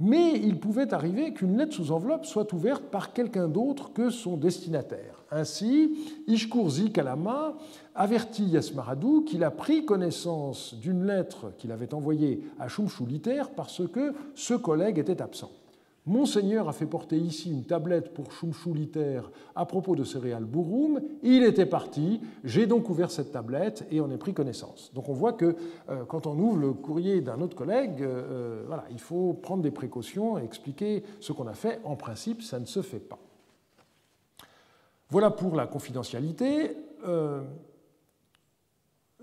Mais il pouvait arriver qu'une lettre sous enveloppe soit ouverte par quelqu'un d'autre que son destinataire. Ainsi, Ishkur-zi Kalama avertit Yasmaradou qu'il a pris connaissance d'une lettre qu'il avait envoyée à Shumshu-Liter parce que ce collègue était absent. Monseigneur a fait porter ici une tablette pour Shumshu-Liter à propos de céréales Bouroum. Il était parti, j'ai donc ouvert cette tablette et en ai pris connaissance. Donc on voit que quand on ouvre le courrier d'un autre collègue, voilà, il faut prendre des précautions et expliquer ce qu'on a fait. En principe, ça ne se fait pas. Voilà pour la confidentialité.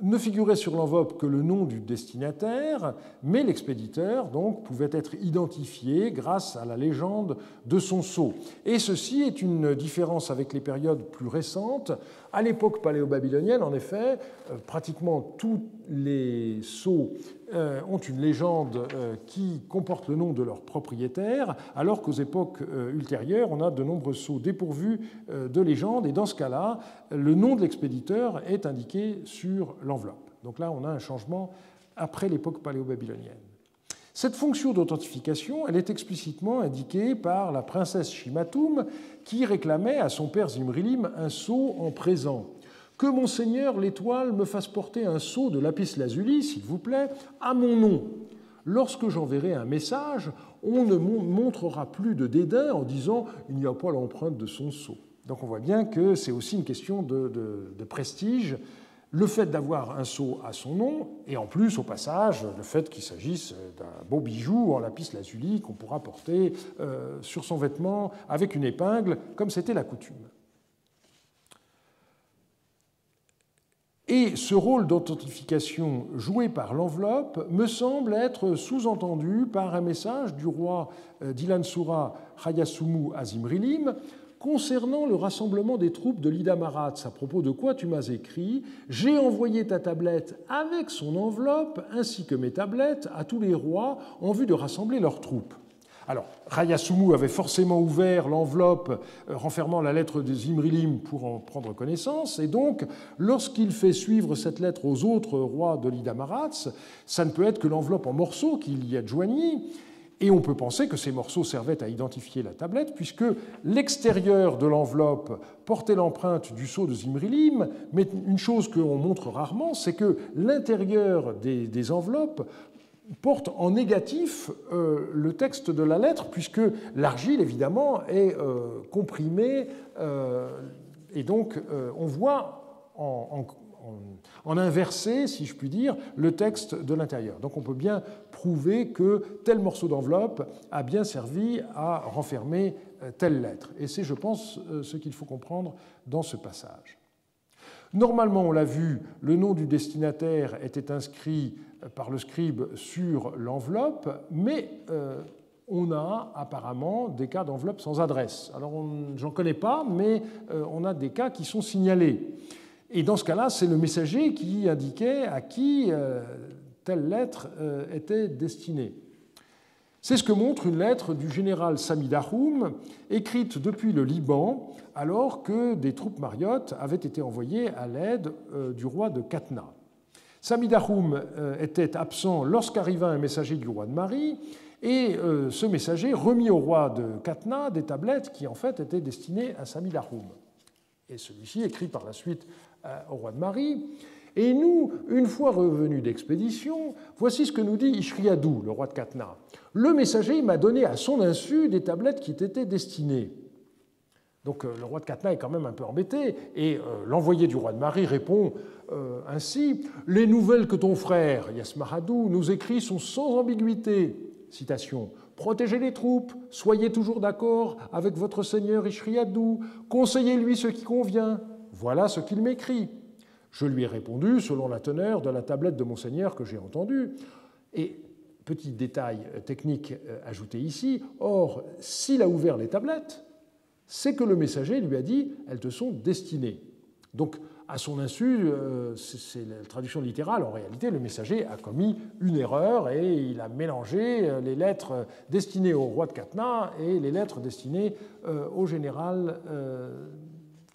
Ne figurait sur l'enveloppe que le nom du destinataire, mais l'expéditeur donc pouvait être identifié grâce à la légende de son sceau. Et ceci est une différence avec les périodes plus récentes. À l'époque paléo-babylonienne, en effet, pratiquement tous les sceaux ont une légende qui comporte le nom de leur propriétaire, alors qu'aux époques ultérieures, on a de nombreux sceaux dépourvus de légende, et dans ce cas-là, le nom de l'expéditeur est indiqué sur l'enveloppe. Donc là, on a un changement après l'époque paléo-babylonienne. Cette fonction d'authentification, elle est explicitement indiquée par la princesse Shimatum, qui réclamait à son père Zimrilim un sceau en présent. Que Monseigneur l'Étoile me fasse porter un sceau de lapis-lazuli, s'il vous plaît, à mon nom. Lorsque j'enverrai un message, on ne montrera plus de dédain en disant « il n'y a pas l'empreinte de son sceau ». Donc on voit bien que c'est aussi une question de prestige, le fait d'avoir un sceau à son nom, et en plus, au passage, le fait qu'il s'agisse d'un beau bijou en lapis-lazuli qu'on pourra porter sur son vêtement avec une épingle, comme c'était la coutume. Et ce rôle d'authentification joué par l'enveloppe me semble être sous-entendu par un message du roi d'Ilansura Hayasumu à Zimrilim concernant le rassemblement des troupes de l'Ida Maratz, à propos de quoi tu m'as écrit « J'ai envoyé ta tablette avec son enveloppe ainsi que mes tablettes à tous les rois en vue de rassembler leurs troupes. » Alors, Hayasumu avait forcément ouvert l'enveloppe renfermant la lettre de Zimrilim pour en prendre connaissance, et donc, lorsqu'il fait suivre cette lettre aux autres rois de l'Ida Maratz, ça ne peut être que l'enveloppe en morceaux qu'il y adjoignit, et on peut penser que ces morceaux servaient à identifier la tablette, puisque l'extérieur de l'enveloppe portait l'empreinte du sceau de Zimrilim, mais une chose qu'on montre rarement, c'est que l'intérieur des enveloppes porte en négatif le texte de la lettre, puisque l'argile, évidemment, est comprimée, et donc on voit en inversé, si je puis dire, le texte de l'intérieur. Donc on peut bien prouver que tel morceau d'enveloppe a bien servi à renfermer telle lettre. Et c'est, je pense, ce qu'il faut comprendre dans ce passage. Normalement, on l'a vu, le nom du destinataire était inscrit par le scribe sur l'enveloppe, mais on a apparemment des cas d'enveloppe sans adresse. Alors, j'en connais pas, mais on a des cas qui sont signalés. Et dans ce cas-là, c'est le messager qui indiquait à qui telle lettre était destinée. C'est ce que montre une lettre du général Sami Dahoum, écrite depuis le Liban, alors que des troupes mariotes avaient été envoyées à l'aide du roi de Katna. Sami Dahoum était absent lorsqu'arriva un messager du roi de Mari, et ce messager remit au roi de Katna des tablettes qui en fait étaient destinées à Sami Dahoum. Et celui-ci écrit par la suite au roi de Mari. Et nous, une fois revenus d'expédition, voici ce que nous dit Ishriadou, le roi de Katna. Le messager m'a donné à son insu des tablettes qui t'étaient destinées. Donc le roi de Katna est quand même un peu embêté, et l'envoyé du roi de Mari répond ainsi « Les nouvelles que ton frère, Yasmaradou, nous écrit sont sans ambiguïté. » Citation. « Protégez les troupes, soyez toujours d'accord avec votre seigneur Ishriadou, conseillez-lui ce qui convient. Voilà ce qu'il m'écrit. » Je lui ai répondu selon la teneur de la tablette de Monseigneur que j'ai entendue. Et petit détail technique ajouté ici, or, s'il a ouvert les tablettes, c'est que le messager lui a dit « elles te sont destinées ». Donc, à son insu, c'est la traduction littérale, en réalité, le messager a commis une erreur et il a mélangé les lettres destinées au roi de Katna et les lettres destinées au général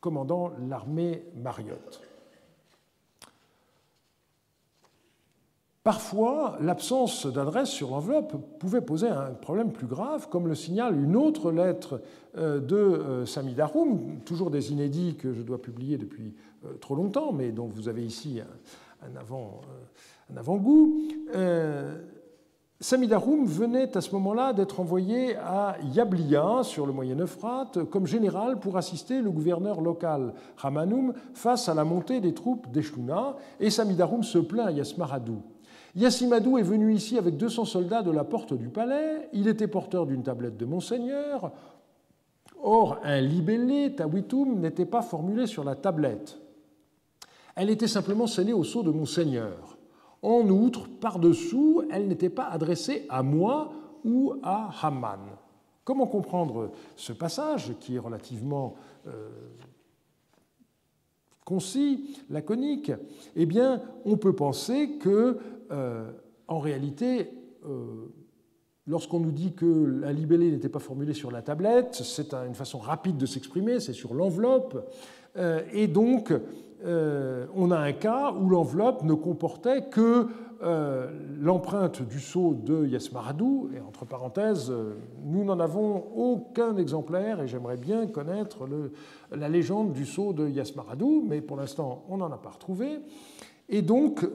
commandant l'armée mariotte. Parfois, l'absence d'adresse sur l'enveloppe pouvait poser un problème plus grave, comme le signale une autre lettre de Samidaroum, toujours des inédits que je dois publier depuis trop longtemps, mais dont vous avez ici un avant-goût. Samidaroum venait à ce moment-là d'être envoyé à Yablia, sur le Moyen-Euphrate, comme général pour assister le gouverneur local Ramanoum face à la montée des troupes d'Eshlouna, et Samidaroum se plaint à Yasmaradou. Yassimadou est venu ici avec 200 soldats de la porte du palais. Il était porteur d'une tablette de Monseigneur. Or, un libellé, Tawitum, n'était pas formulé sur la tablette. Elle était simplement scellée au sceau de Monseigneur. En outre, par-dessous, elle n'était pas adressée à moi ou à Haman. Comment comprendre ce passage, qui est relativement concis, laconique? Eh bien, on peut penser que, en réalité, lorsqu'on nous dit que la libellé n'était pas formulée sur la tablette, c'est une façon rapide de s'exprimer, c'est sur l'enveloppe, et donc on a un cas où l'enveloppe ne comportait que l'empreinte du sceau de Yasmaradou, et entre parenthèses, nous n'en avons aucun exemplaire, et j'aimerais bien connaître la légende du sceau de Yasmaradou, mais pour l'instant, on n'en a pas retrouvé. Et donc,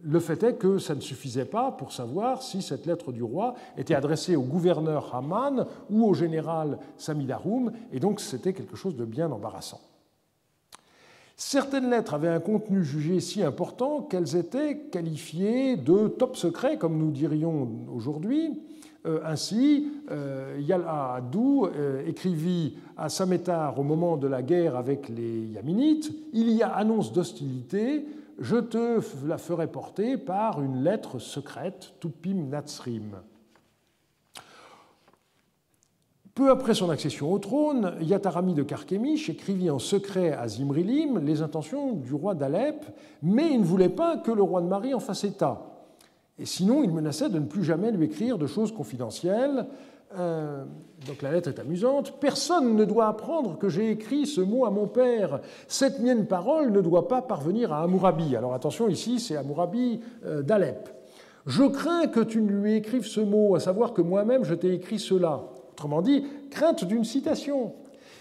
le fait est que ça ne suffisait pas pour savoir si cette lettre du roi était adressée au gouverneur Haman ou au général Samidaroum, et donc c'était quelque chose de bien embarrassant. Certaines lettres avaient un contenu jugé si important qu'elles étaient qualifiées de top secret, comme nous dirions aujourd'hui. Ainsi, Yal-Adou écrivit à Samétar au moment de la guerre avec les Yaminites « Il y a annonce d'hostilité, je te la ferai porter par une lettre secrète, Tupim Natsrim ». Peu après son accession au trône, Yatarami de Carchemish écrivit en secret à Zimrilim les intentions du roi d'Alep, mais il ne voulait pas que le roi de Marie en fasse état. Et sinon, il menaçait de ne plus jamais lui écrire de choses confidentielles. Donc la lettre est amusante. « Personne ne doit apprendre que j'ai écrit ce mot à mon père. Cette mienne parole ne doit pas parvenir à Hammurabi. » Alors attention, ici, c'est Hammurabi d'Alep. « Je crains que tu ne lui écrives ce mot, à savoir que moi-même je t'ai écrit cela. » Autrement dit, crainte d'une citation.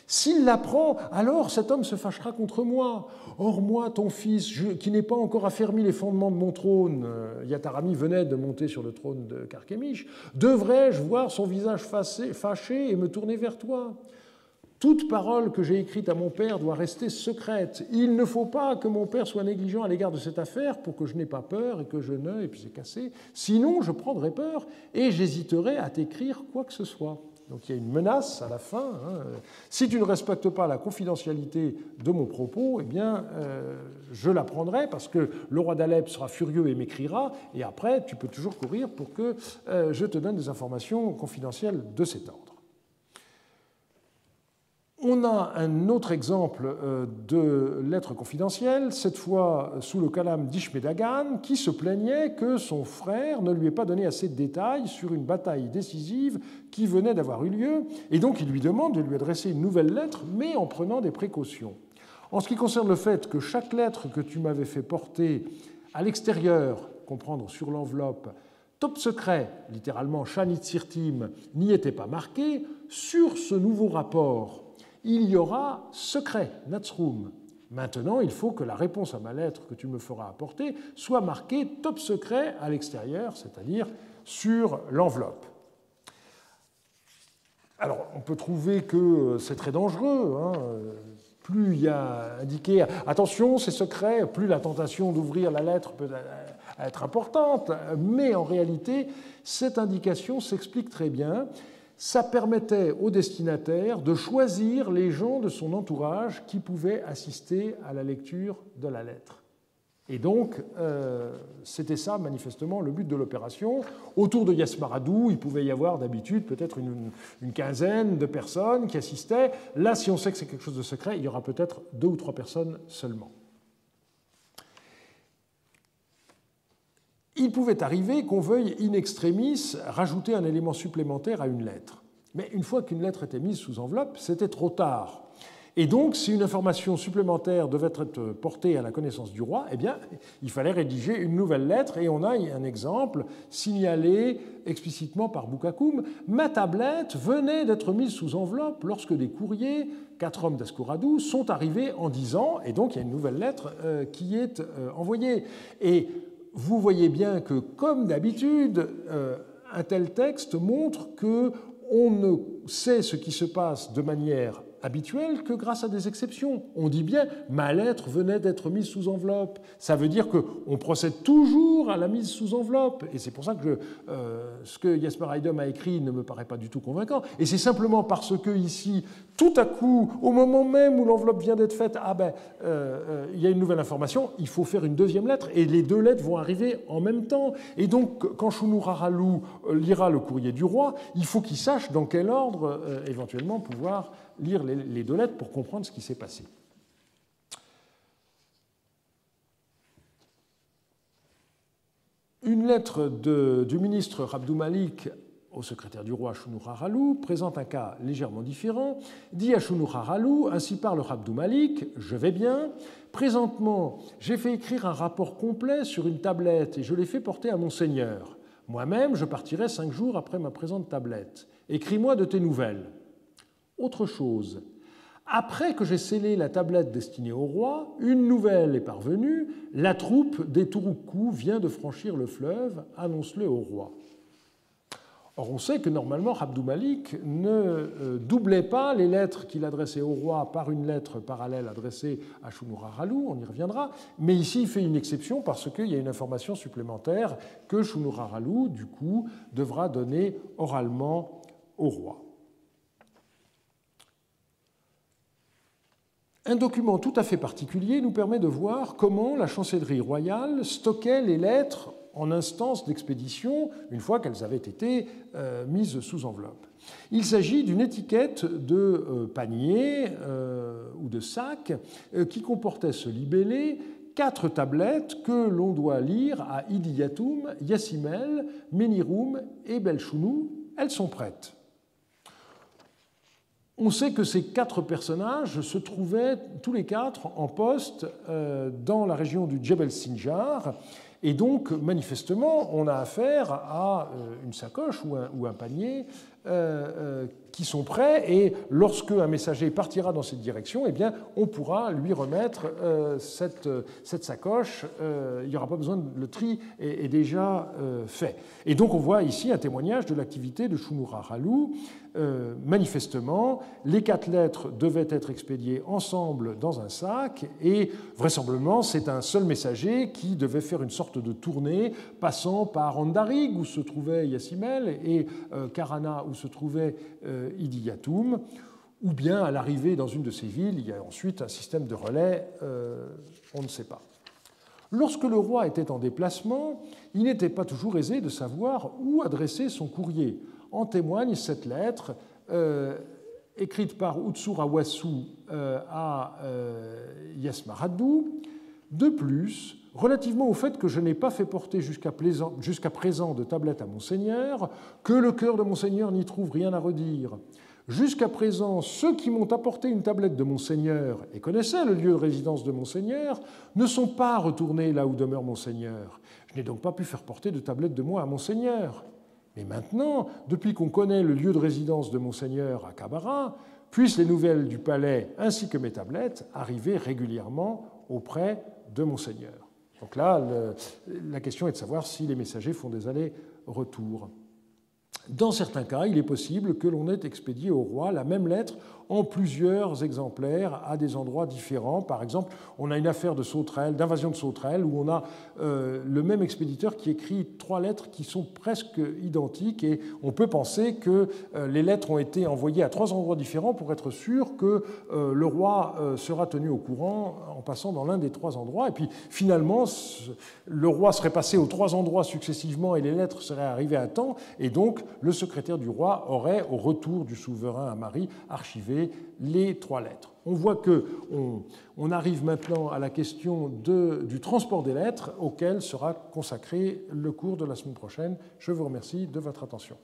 S'il l'apprend, alors cet homme se fâchera contre moi. Or moi, ton fils, qui n'ai pas encore affermi les fondements de mon trône, Yatarami venait de monter sur le trône de Carchemish, devrais-je voir son visage fâché et me tourner vers toi? Toute parole que j'ai écrite à mon père doit rester secrète. Il ne faut pas que mon père soit négligent à l'égard de cette affaire pour que je n'ai pas peur et que je ne... Et puis c'est cassé. Sinon, je prendrai peur et j'hésiterai à t'écrire quoi que ce soit. Donc il y a une menace à la fin. Si tu ne respectes pas la confidentialité de mon propos, eh bien, je la prendrai parce que le roi d'Alep sera furieux et m'écrira, et après, tu peux toujours courir pour que je te donne des informations confidentielles de cet ordre. On a un autre exemple de lettre confidentielle, cette fois sous le calame d'Ishmedagan, qui se plaignait que son frère ne lui ait pas donné assez de détails sur une bataille décisive qui venait d'avoir eu lieu, et donc il lui demande de lui adresser une nouvelle lettre, mais en prenant des précautions. En ce qui concerne le fait que chaque lettre que tu m'avais fait porter à l'extérieur, comprendre sur l'enveloppe, top secret, littéralement Shanitzirtim, n'y était pas marqué, sur ce nouveau rapport, il y aura secret, Natsrum. Maintenant, il faut que la réponse à ma lettre que tu me feras apporter soit marquée top secret à l'extérieur, c'est-à-dire sur l'enveloppe. Alors, on peut trouver que c'est très dangereux. Plus il y a indiqué « attention, c'est secret », plus la tentation d'ouvrir la lettre peut être importante. Mais en réalité, cette indication s'explique très bien. Ça permettait au destinataire de choisir les gens de son entourage qui pouvaient assister à la lecture de la lettre. Et donc, c'était ça, manifestement, le but de l'opération. Autour de Yasmaradou, il pouvait y avoir d'habitude peut-être une quinzaine de personnes qui assistaient. Là, si on sait que c'est quelque chose de secret, il y aura peut-être 2 ou 3 personnes seulement. Il pouvait arriver qu'on veuille in extremis rajouter un élément supplémentaire à une lettre. Mais une fois qu'une lettre était mise sous enveloppe, c'était trop tard. Et donc, si une information supplémentaire devait être portée à la connaissance du roi, eh bien, il fallait rédiger une nouvelle lettre. Et on a un exemple signalé explicitement par Boukakoum. Ma tablette venait d'être mise sous enveloppe lorsque des courriers, 4 hommes d'Ascoradou, sont arrivés en disant, et donc il y a une nouvelle lettre qui est envoyée. Et vous voyez bien que, comme d'habitude, un tel texte montre qu'on ne sait ce qui se passe de manière habituelle que grâce à des exceptions. On dit bien « ma lettre venait d'être mise sous enveloppe ». Ça veut dire qu'on procède toujours à la mise sous enveloppe. Et c'est pour ça que ce que Jesper Eidem a écrit ne me paraît pas du tout convaincant. Et c'est simplement parce que ici, tout à coup, au moment même où l'enveloppe vient d'être faite, il y a une nouvelle information, il faut faire une deuxième lettre, et les 2 lettres vont arriver en même temps. Et donc, quand Shunuraralu lira le courrier du roi, il faut qu'il sache dans quel ordre, éventuellement, pouvoir lire les 2 lettres pour comprendre ce qui s'est passé. Une lettre du ministre Rabdou Malik au secrétaire du roi Shunuraralu présente un cas légèrement différent. Dit à Shunuraralu, ainsi parle Rabdou Malik, je vais bien. Présentement, j'ai fait écrire un rapport complet sur une tablette et je l'ai fait porter à Monseigneur. Moi-même, je partirai 5 jours après ma présente tablette. Écris-moi de tes nouvelles. Autre chose, après que j'ai scellé la tablette destinée au roi, une nouvelle est parvenue, la troupe des Touroukou vient de franchir le fleuve, annonce-le au roi. Or, on sait que normalement, Rabdou Malik ne doublait pas les lettres qu'il adressait au roi par une lettre parallèle adressée à Shunuraralu, on y reviendra, mais ici il fait une exception parce qu'il y a une information supplémentaire que Shunuraralu, du coup, devra donner oralement au roi. Un document tout à fait particulier nous permet de voir comment la chancellerie royale stockait les lettres en instance d'expédition une fois qu'elles avaient été mises sous enveloppe. Il s'agit d'une étiquette de panier ou de sac qui comportait ce libellé 4 tablettes que l'on doit lire à Idiyatum, Yassimel, Menirum et Belchounou. Elles sont prêtes. On sait que ces 4 personnages se trouvaient tous les 4 en poste dans la région du Djebel Sinjar. Et donc, manifestement, on a affaire à une sacoche ou un panier qui sont prêts. Et lorsque un messager partira dans cette direction, eh bien, on pourra lui remettre cette sacoche. Il n'y aura pas besoin, le tri est déjà fait. Et donc, on voit ici un témoignage de l'activité de Shunuraralu. Manifestement, les 4 lettres devaient être expédiées ensemble dans un sac et vraisemblablement c'est un seul messager qui devait faire une sorte de tournée passant par Andarig où se trouvait Yassimel et Karana où se trouvait Idiyatum, ou bien à l'arrivée dans une de ces villes, il y a ensuite un système de relais, on ne sait pas. Lorsque le roi était en déplacement, il n'était pas toujours aisé de savoir où adresser son courrier. En témoigne cette lettre écrite par Utsurawasu à Yasmaradou. De plus, relativement au fait que je n'ai pas fait porter jusqu'à présent de tablette à Monseigneur, que le cœur de Monseigneur n'y trouve rien à redire. Jusqu'à présent, ceux qui m'ont apporté une tablette de Monseigneur et connaissaient le lieu de résidence de Monseigneur ne sont pas retournés là où demeure Monseigneur. Je n'ai donc pas pu faire porter de tablette de moi à Monseigneur. Mais maintenant, depuis qu'on connaît le lieu de résidence de Monseigneur à Kabara, puissent les nouvelles du palais ainsi que mes tablettes arriver régulièrement auprès de Monseigneur. Donc là, la question est de savoir si les messagers font des allers-retours. Dans certains cas, il est possible que l'on ait expédié au roi la même lettre en plusieurs exemplaires à des endroits différents. Par exemple, on a une affaire de sauterelles, d'invasion de sauterelles, où on a le même expéditeur qui écrit 3 lettres qui sont presque identiques, et on peut penser que les lettres ont été envoyées à 3 endroits différents pour être sûr que le roi sera tenu au courant en passant dans l'un des 3 endroits. Et puis finalement, le roi serait passé aux 3 endroits successivement et les lettres seraient arrivées à temps, et donc le secrétaire du roi aurait, au retour du souverain à Marie, archivé les 3 lettres. On voit qu'on arrive maintenant à la question du transport des lettres, auquel sera consacré le cours de la semaine prochaine. Je vous remercie de votre attention.